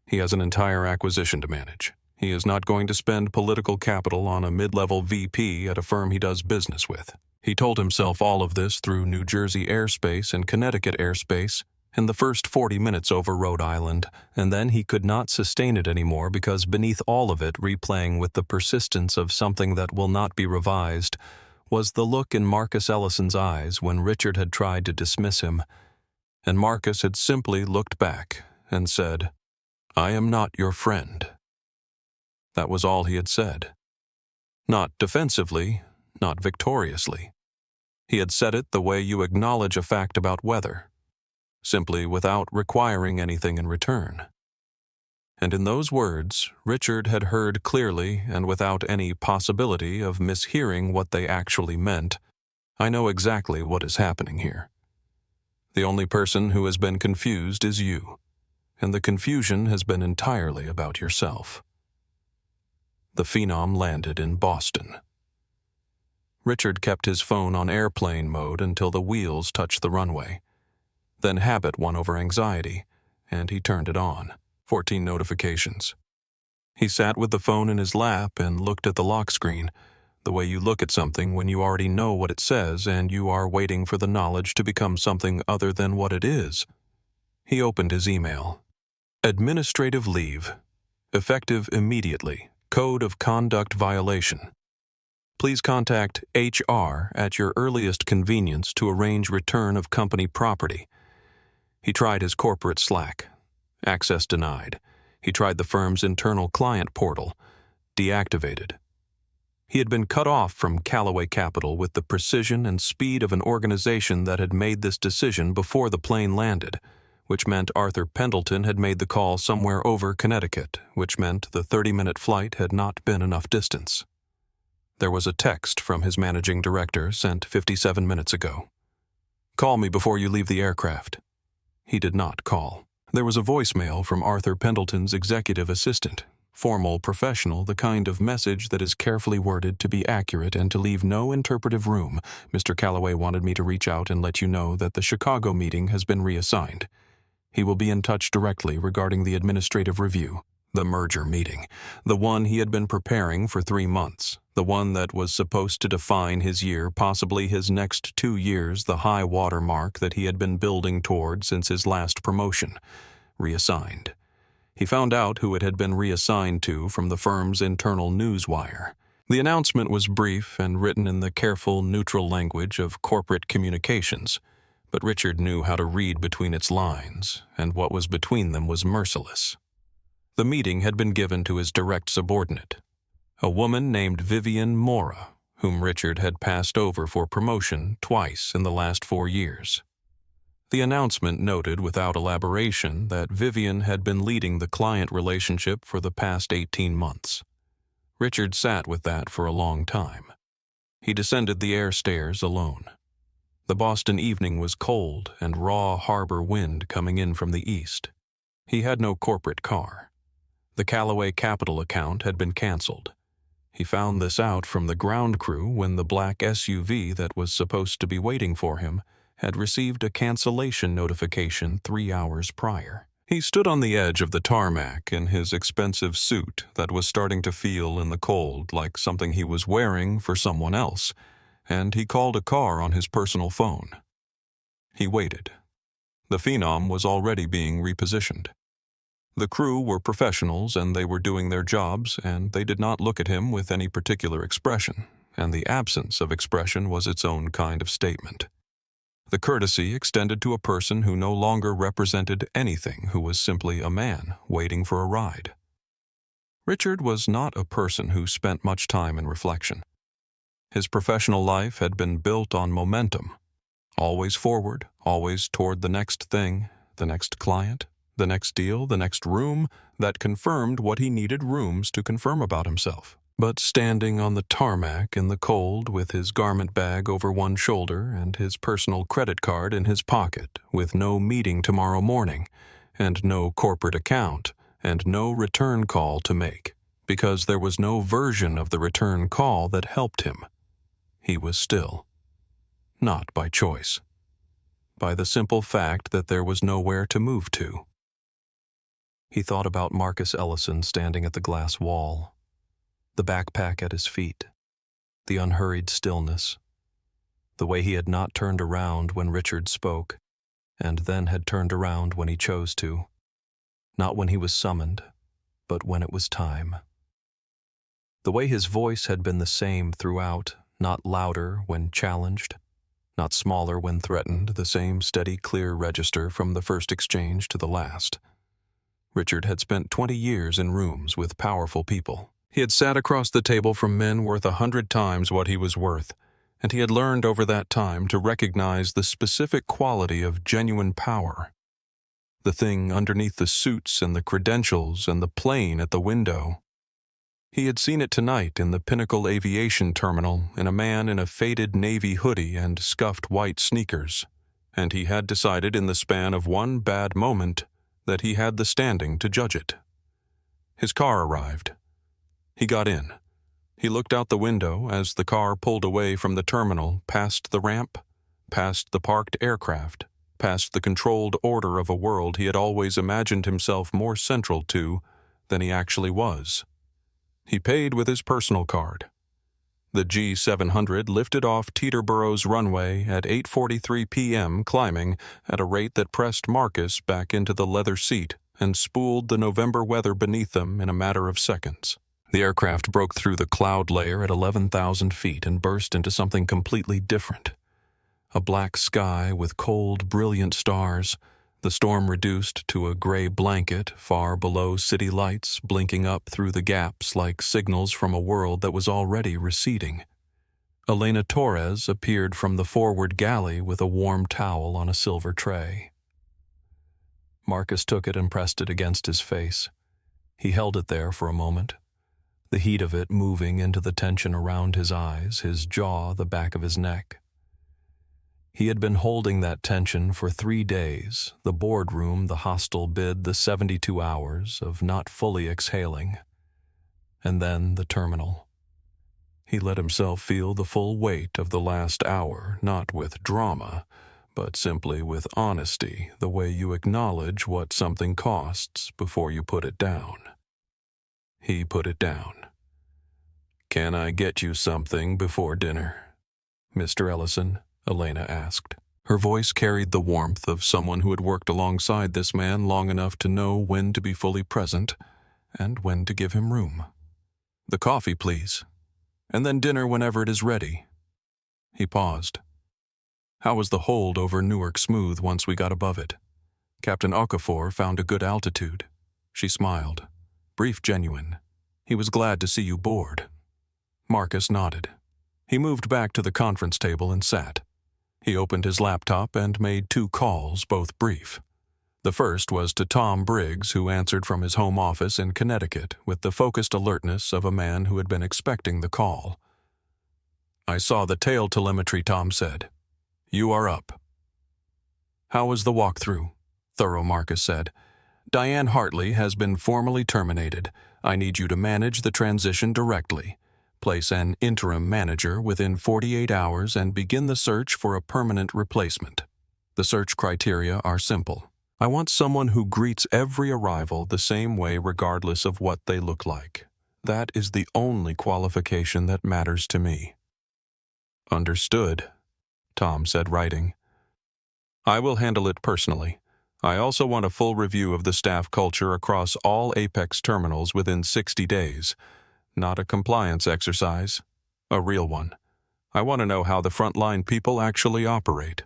He has an entire acquisition to manage. He is not going to spend political capital on a mid-level VP at a firm he does business with. He told himself all of this through New Jersey airspace and Connecticut airspace in the first 40 minutes over Rhode Island, and then he could not sustain it anymore because beneath all of it, replaying with the persistence of something that will not be revised, was the look in Marcus Ellison's eyes when Richard had tried to dismiss him, and Marcus had simply looked back and said, "I am not your friend." That was all he had said. Not defensively, not victoriously. He had said it the way you acknowledge a fact about weather, simply without requiring anything in return. And in those words, Richard had heard clearly and without any possibility of mishearing what they actually meant. I know exactly what is happening here. The only person who has been confused is you, and the confusion has been entirely about yourself. The Phenom landed in Boston. Richard kept his phone on airplane mode until the wheels touched the runway. Then habit won over anxiety, and he turned it on. 14 notifications. He sat with the phone in his lap and looked at the lock screen, the way you look at something when you already know what it says and you are waiting for the knowledge to become something other than what it is. He opened his email. Administrative leave. Effective immediately. Code of conduct violation. Please contact HR at your earliest convenience to arrange return of company property. He tried his corporate Slack. Access denied. He tried the firm's internal client portal. Deactivated. He had been cut off from Callaway Capital with the precision and speed of an organization that had made this decision before the plane landed, which meant Arthur Pendleton had made the call somewhere over Connecticut, which meant the 30-minute flight had not been enough distance. There was a text from his managing director sent 57 minutes ago. Call me before you leave the aircraft. He did not call. There was a voicemail from Arthur Pendleton's executive assistant, formal, professional, the kind of message that is carefully worded to be accurate and to leave no interpretive room. Mr. Callaway wanted me to reach out and let you know that the Chicago meeting has been reassigned. He will be in touch directly regarding the administrative review, the merger meeting, the one he had been preparing for 3 months, the one that was supposed to define his year, possibly his next 2 years, the high water mark that he had been building toward since his last promotion. Reassigned. He found out who it had been reassigned to from the firm's internal newswire. The announcement was brief and written in the careful, neutral language of corporate communications, but Richard knew how to read between its lines, and what was between them was merciless. The meeting had been given to his direct subordinate, a woman named Vivian Mora, whom Richard had passed over for promotion twice in the last 4 years. The announcement noted without elaboration that Vivian had been leading the client relationship for the past 18 months. Richard sat with that for a long time. He descended the air stairs alone. The Boston evening was cold and raw harbor wind coming in from the east. He had no corporate car. The Callaway Capital account had been canceled. He found this out from the ground crew when the black SUV that was supposed to be waiting for him had received a cancellation notification 3 hours prior. He stood on the edge of the tarmac in his expensive suit that was starting to feel in the cold like something he was wearing for someone else, and he called a car on his personal phone. He waited. The Phenom was already being repositioned. The crew were professionals and they were doing their jobs, and they did not look at him with any particular expression, and the absence of expression was its own kind of statement. The courtesy extended to a person who no longer represented anything, who was simply a man waiting for a ride. Richard was not a person who spent much time in reflection. His professional life had been built on momentum, always forward, always toward the next thing, the next client, the next deal, the next room that confirmed what he needed rooms to confirm about himself. But standing on the tarmac in the cold with his garment bag over one shoulder and his personal credit card in his pocket, with no meeting tomorrow morning, and no corporate account, and no return call to make, because there was no version of the return call that helped him, he was still. Not by choice. By the simple fact that there was nowhere to move to. He thought about Marcus Ellison standing at the glass wall, the backpack at his feet, the unhurried stillness, the way he had not turned around when Richard spoke, and then had turned around when he chose to, not when he was summoned, but when it was time. The way his voice had been the same throughout, not louder when challenged, not smaller when threatened, the same steady, clear register from the first exchange to the last. Richard had spent 20 years in rooms with powerful people. He had sat across the table from men worth 100 times what he was worth, and he had learned over that time to recognize the specific quality of genuine power. The thing underneath the suits and the credentials and the plane at the window. He had seen it tonight in the Pinnacle Aviation Terminal in a man in a faded navy hoodie and scuffed white sneakers, and he had decided in the span of one bad moment that he had the standing to judge it. His car arrived. He got in. He looked out the window as the car pulled away from the terminal, past the ramp, past the parked aircraft, past the controlled order of a world he had always imagined himself more central to than he actually was. He paid with his personal card. The G700 lifted off Teterborough's runway at 8:43 p.m., climbing at a rate that pressed Marcus back into the leather seat and spooled the November weather beneath them in a matter of seconds. The aircraft broke through the cloud layer at 11,000 feet and burst into something completely different. A black sky with cold, brilliant stars, the storm reduced to a gray blanket far below city lights blinking up through the gaps like signals from a world that was already receding. Elena Torres appeared from the forward galley with a warm towel on a silver tray. Marcus took it and pressed it against his face. He held it there for a moment, the heat of it moving into the tension around his eyes, his jaw, the back of his neck. He had been holding that tension for 3 days, the boardroom, the hostile bid, the 72 hours of not fully exhaling. And then the terminal. He let himself feel the full weight of the last hour, not with drama, but simply with honesty, the way you acknowledge what something costs before you put it down. He put it down. "Can I get you something before dinner, Mr. Ellison?" Elena asked. Her voice carried the warmth of someone who had worked alongside this man long enough to know when to be fully present and when to give him room. "The coffee, please, and then dinner whenever it is ready." He paused. "How was the hold over Newark smooth once we got above it?" Captain Okafor found a good altitude. She smiled. Brief, genuine. "He was glad to see you bored." Marcus nodded. He moved back to the conference table and sat. He opened his laptop and made 2 calls, both brief. The first was to Tom Briggs, who answered from his home office in Connecticut with the focused alertness of a man who had been expecting the call. "I saw the tail telemetry," Tom said. "You are up." "How was the walkthrough?" Thorough Marcus said. "Diane Hartley has been formally terminated. I need you to manage the transition directly. Place an interim manager within 48 hours and begin the search for a permanent replacement. The search criteria are simple. I want someone who greets every arrival the same way regardless of what they look like. That is the only qualification that matters to me." "Understood," Tom said, writing. "I will handle it personally. I also want a full review of the staff culture across all Apex terminals within 60 days. Not a compliance exercise, a real one. I want to know how the frontline people actually operate."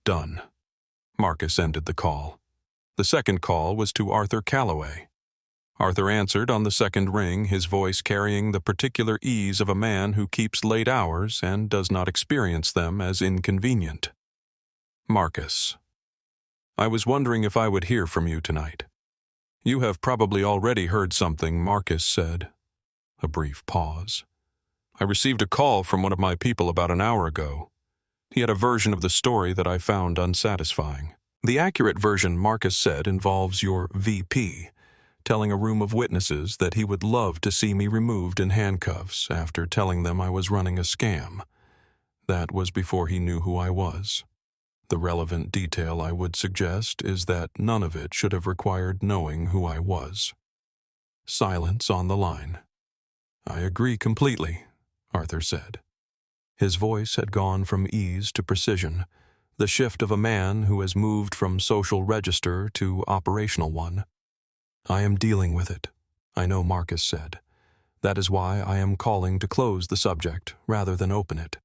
"Done." Marcus ended the call. The second call was to Arthur Calloway. Arthur answered on the second ring, his voice carrying the particular ease of a man who keeps late hours and does not experience them as inconvenient. "Marcus, I was wondering if I would hear from you tonight." "You have probably already heard something," Marcus said. A brief pause. "I received a call from one of my people about an hour ago. He had a version of the story that I found unsatisfying. The accurate version," Marcus said, "involves your VP telling a room of witnesses that he would love to see me removed in handcuffs after telling them I was running a scam. That was before he knew who I was. The relevant detail I would suggest is that none of it should have required knowing who I was." Silence on the line. "I agree completely," Arthur said. His voice had gone from ease to precision, the shift of a man who has moved from social register to operational one. "I am dealing with it," I know Marcus said. "That is why I am calling to close the subject rather than open it.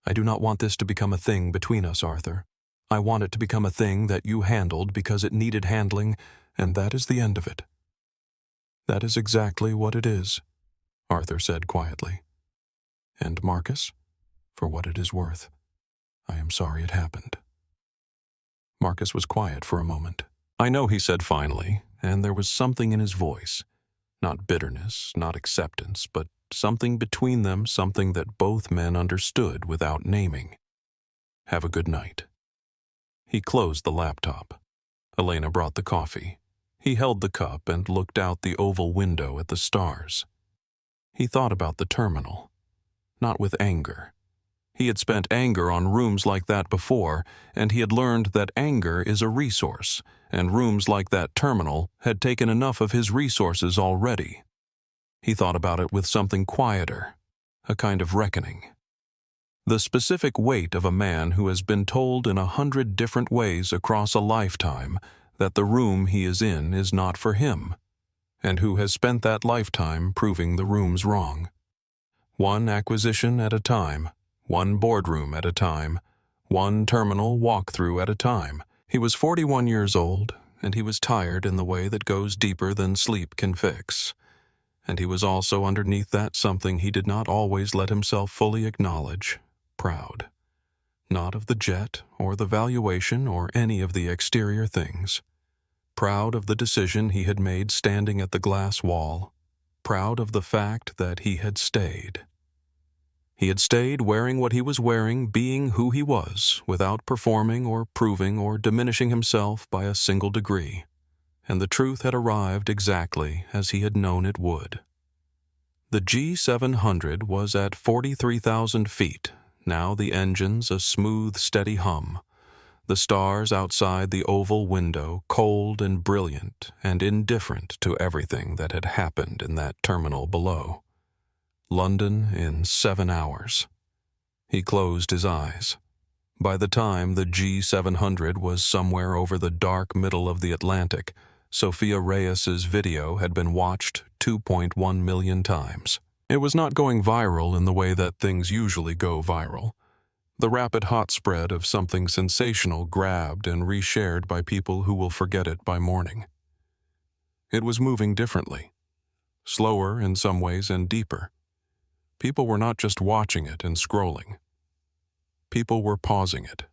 I do not want this to become a thing between us, Arthur. I want it to become a thing that you handled because it needed handling, and that is the end of it." "That is exactly what it is," Arthur said quietly. "And Marcus, for what it is worth, I am sorry it happened." Marcus was quiet for a moment. "I know," he said finally, and there was something in his voice. Not bitterness, not acceptance, but something between them, something that both men understood without naming. "Have a good night." He closed the laptop. Elena brought the coffee. He held the cup and looked out the oval window at the stars. He thought about the terminal, not with anger. He had spent anger on rooms like that before, and he had learned that anger is a resource, and rooms like that terminal had taken enough of his resources already. He thought about it with something quieter, a kind of reckoning. The specific weight of a man who has been told in 100 different ways across a lifetime that the room he is in is not for him, and who has spent that lifetime proving the rooms wrong. One acquisition at a time, one boardroom at a time, one terminal walkthrough at a time. He was 41 years old, and he was tired in the way that goes deeper than sleep can fix. And he was also underneath that something he did not always let himself fully acknowledge, proud. Not of the jet or the valuation or any of the exterior things. Proud of the decision he had made standing at the glass wall. Proud of the fact that he had stayed. He had stayed wearing what he was wearing, being who he was, without performing or proving or diminishing himself by a single degree. And the truth had arrived exactly as he had known it would. The G700 was at 43,000 feet, now the engines a smooth, steady hum. The stars outside the oval window cold and brilliant and indifferent to everything that had happened in that terminal below. London in 7 hours. He closed his eyes. By the time the G700 was somewhere over the dark middle of the Atlantic, Sophia Reyes's video had been watched 2.1 million times. It was not going viral in the way that things usually go viral. The rapid hot spread of something sensational grabbed and reshared by people who will forget it by morning. It was moving differently. Slower in some ways and deeper. People were not just watching it and scrolling. People were pausing it.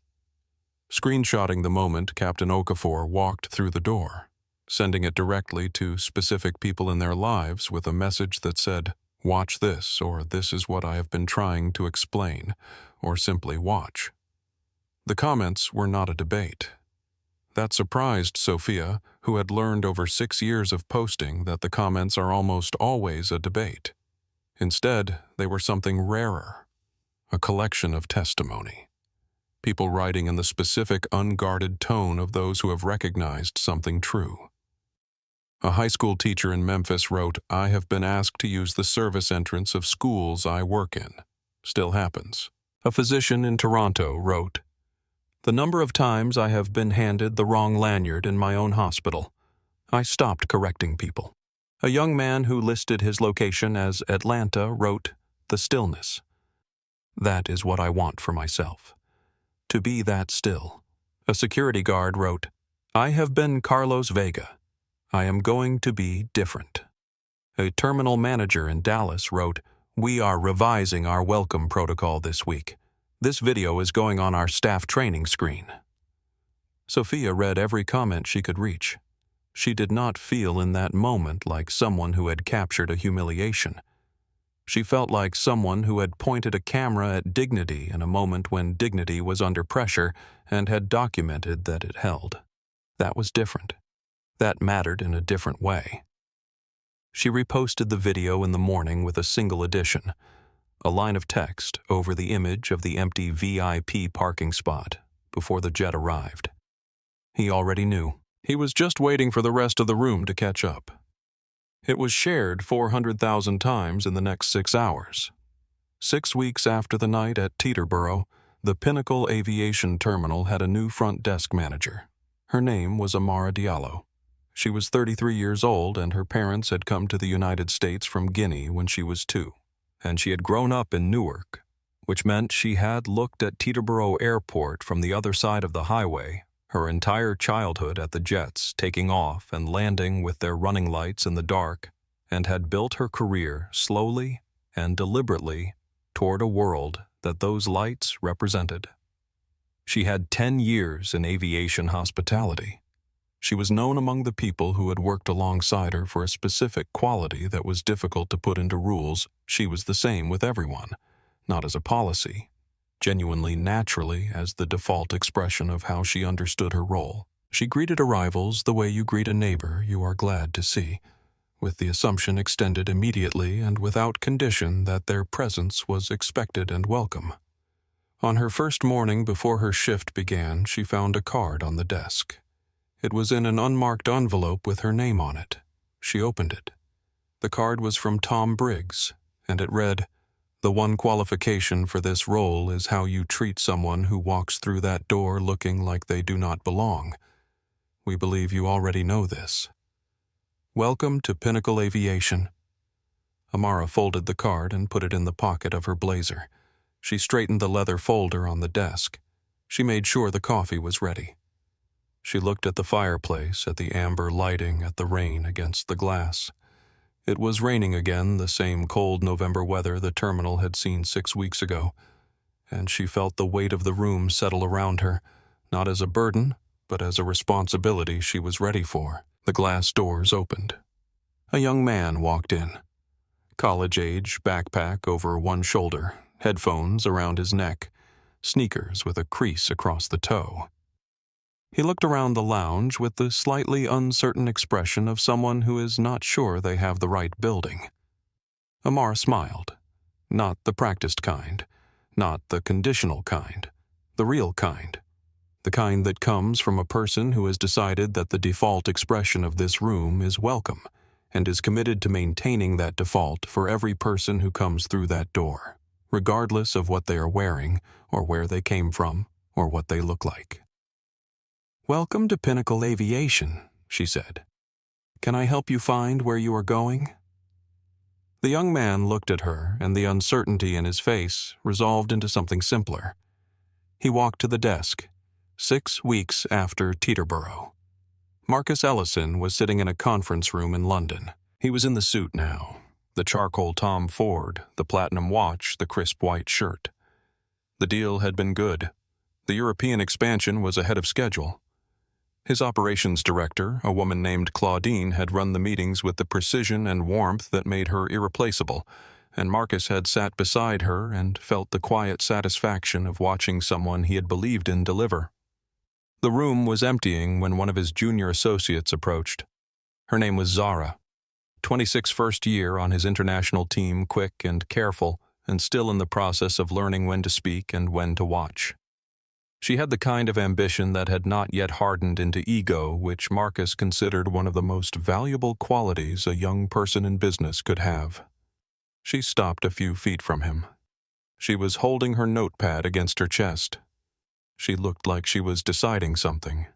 Screenshotting the moment, Captain Okafor walked through the door, sending it directly to specific people in their lives with a message that said, "Watch this," or "This is what I have been trying to explain," or simply "Watch." The comments were not a debate. That surprised Sophia, who had learned over 6 years of posting that the comments are almost always a debate. Instead, they were something rarer, a collection of testimony. People writing in the specific, unguarded tone of those who have recognized something true. A high school teacher in Memphis wrote, "I have been asked to use the service entrance of schools I work in. Still happens." A physician in Toronto wrote, "The number of times I have been handed the wrong lanyard in my own hospital. I stopped correcting people." A young man who listed his location as Atlanta wrote, "The stillness. That is what I want for myself. To be that still." A security guard wrote, "I have been Carlos Vega. I am going to be different." A terminal manager in Dallas wrote, "We are revising our welcome protocol this week. This video is going on our staff training screen." Sophia read every comment she could reach. She did not feel in that moment like someone who had captured a humiliation. She felt like someone who had pointed a camera at dignity in a moment when dignity was under pressure and had documented that it held. That was different. That mattered in a different way. She reposted the video in the morning with a single addition, a line of text over the image of the empty VIP parking spot before the jet arrived. He already knew. He was just waiting for the rest of the room to catch up. It was shared 400,000 times in the next 6 hours. 6 weeks after the night at Teterboro, the Pinnacle Aviation Terminal had a new front desk manager. Her name was Amara Diallo. She was 33 years old, and her parents had come to the United States from Guinea when she was 2. And she had grown up in Newark, which meant she had looked at Teterboro Airport from the other side of the highway, her entire childhood at the jets taking off and landing with their running lights in the dark, and had built her career slowly and deliberately toward a world that those lights represented. She had 10 years in aviation hospitality. She was known among the people who had worked alongside her for a specific quality that was difficult to put into rules. She was the same with everyone, not as a policy, genuinely naturally as the default expression of how she understood her role. She greeted arrivals the way you greet a neighbor you are glad to see, with the assumption extended immediately and without condition that their presence was expected and welcome. On her first morning before her shift began, she found a card on the desk. It was in an unmarked envelope with her name on it. She opened it. The card was from Tom Briggs, and it read, "The one qualification for this role is how you treat someone who walks through that door looking like they do not belong. We believe you already know this. Welcome to Pinnacle Aviation." Amara folded the card and put it in the pocket of her blazer. She straightened the leather folder on the desk. She made sure the coffee was ready. She looked at the fireplace, at the amber lighting, at the rain against the glass. It was raining again, the same cold November weather the terminal had seen 6 weeks ago, and she felt the weight of the room settle around her, not as a burden, but as a responsibility she was ready for. The glass doors opened. A young man walked in. College-age, backpack over one shoulder, headphones around his neck, sneakers with a crease across the toe. He looked around the lounge with the slightly uncertain expression of someone who is not sure they have the right building. Amara smiled. Not the practiced kind, not the conditional kind, the real kind. The kind that comes from a person who has decided that the default expression of this room is welcome, and is committed to maintaining that default for every person who comes through that door, regardless of what they are wearing, or where they came from, or what they look like. "Welcome to Pinnacle Aviation," she said. "Can I help you find where you are going?" The young man looked at her, and the uncertainty in his face resolved into something simpler. He walked to the desk. 6 weeks after Teterboro. Marcus Ellison was sitting in a conference room in London. He was in the suit now, the charcoal Tom Ford, the platinum watch, the crisp white shirt. The deal had been good. The European expansion was ahead of schedule. His operations director, a woman named Claudine, had run the meetings with the precision and warmth that made her irreplaceable, and Marcus had sat beside her and felt the quiet satisfaction of watching someone he had believed in deliver. The room was emptying when one of his junior associates approached. Her name was Zara, 26 first year on his international team, quick and careful, and still in the process of learning when to speak and when to watch. She had the kind of ambition that had not yet hardened into ego, which Marcus considered one of the most valuable qualities a young person in business could have. She stopped a few feet from him. She was holding her notepad against her chest. She looked like she was deciding something.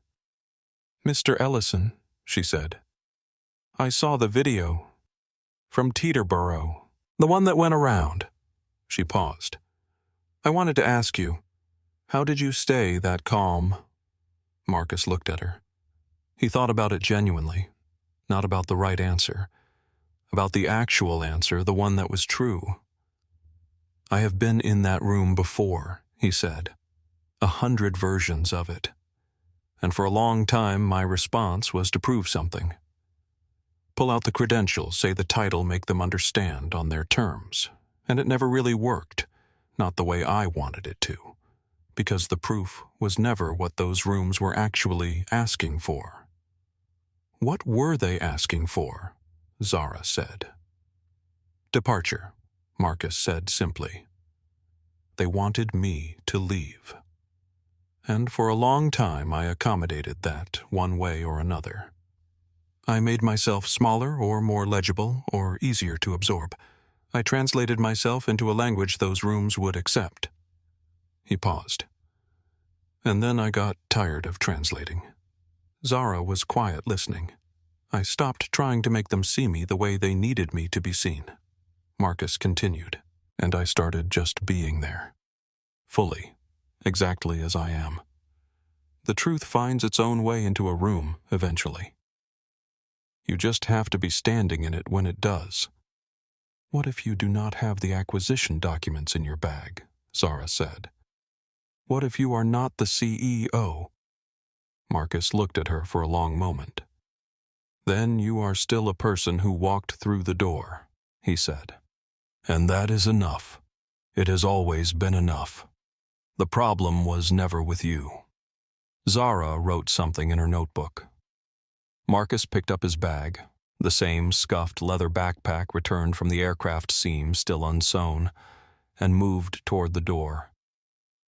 "Mr. Ellison," she said, "I saw the video. From Teterboro. The one that went around." She paused. "I wanted to ask you, how did you stay that calm?" Marcus looked at her. He thought about it genuinely, not about the right answer, about the actual answer, the one that was true. "I have been in that room before," he said, 100 versions of it. And for a long time my response was to prove something. Pull out the credentials, say the title, make them understand on their terms. And it never really worked, not the way I wanted it to, because the proof was never what those rooms were actually asking for. "What were they asking for?" Zara said. "Departure," Marcus said simply. "They wanted me to leave. And for a long time I accommodated that one way or another. I made myself smaller or more legible or easier to absorb. I translated myself into a language those rooms would accept." He paused. "And then I got tired of translating." Zara was quiet, listening. "I stopped trying to make them see me the way they needed me to be seen." Marcus continued, "And I started just being there. Fully, exactly as I am. The truth finds its own way into a room, eventually. You just have to be standing in it when it does." "What if you do not have the acquisition documents in your bag?" Zara said. "What if you are not the CEO?" Marcus looked at her for a long moment. "Then you are still a person who walked through the door," he said. "And that is enough. It has always been enough. The problem was never with you." Zara wrote something in her notebook. Marcus picked up his bag, the same scuffed leather backpack returned from the aircraft seam still unsewn, and moved toward the door.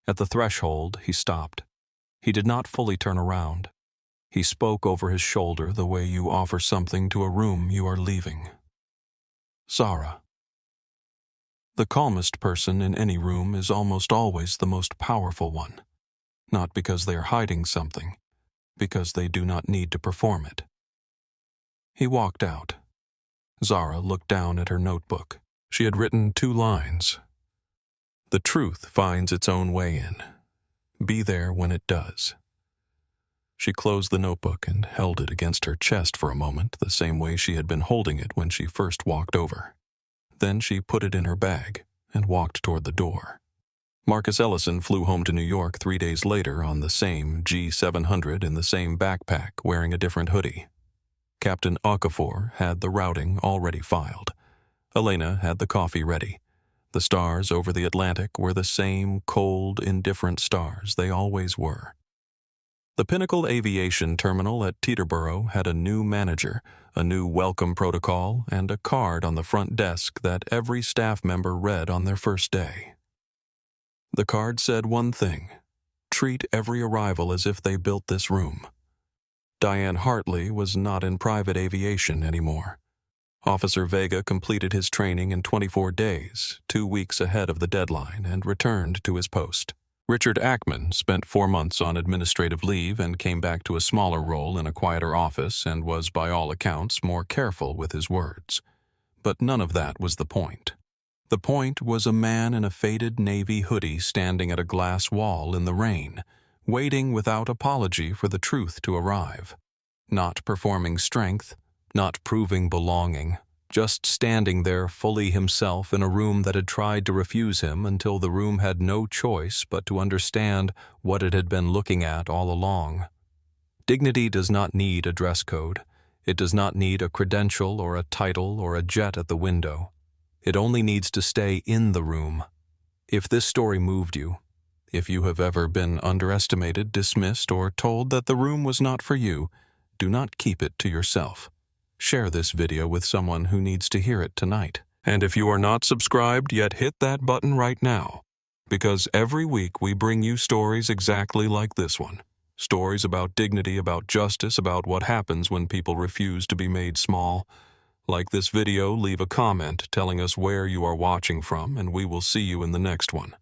At the threshold, he stopped. He did not fully turn around. He spoke over his shoulder the way you offer something to a room you are leaving. "Zara, the calmest person in any room is almost always the most powerful one, not because they are hiding something, because they do not need to perform it." He walked out. Zara looked down at her notebook. She had written 2 lines. "The truth finds its own way in. Be there when it does." She closed the notebook and held it against her chest for a moment, the same way she had been holding it when she first walked over. Then she put it in her bag and walked toward the door. Marcus Ellison flew home to New York 3 days later on the same G700 in the same backpack, wearing a different hoodie. Captain Okafor had the routing already filed. Elena had the coffee ready. The stars over the Atlantic were the same cold, indifferent stars they always were. The Pinnacle Aviation Terminal at Teterboro had a new manager, a new welcome protocol, and a card on the front desk that every staff member read on their first day. The card said one thing: treat every arrival as if they built this room. Diane Hartley was not in private aviation anymore. Officer Vega completed his training in 24 days, 2 weeks ahead of the deadline, and returned to his post. Richard Ackman spent 4 months on administrative leave and came back to a smaller role in a quieter office and was, by all accounts, more careful with his words. But none of that was the point. The point was a man in a faded navy hoodie standing at a glass wall in the rain, waiting without apology for the truth to arrive. Not performing strength, not proving belonging, just standing there fully himself in a room that had tried to refuse him until the room had no choice but to understand what it had been looking at all along. Dignity does not need a dress code. It does not need a credential or a title or a jet at the window. It only needs to stay in the room. If this story moved you, if you have ever been underestimated, dismissed, or told that the room was not for you, do not keep it to yourself. Share this video with someone who needs to hear it tonight. And if you are not subscribed yet, hit that button right now, because every week we bring you stories exactly like this one. Stories about dignity, about justice, about what happens when people refuse to be made small. Like this video, leave a comment telling us where you are watching from, and we will see you in the next one.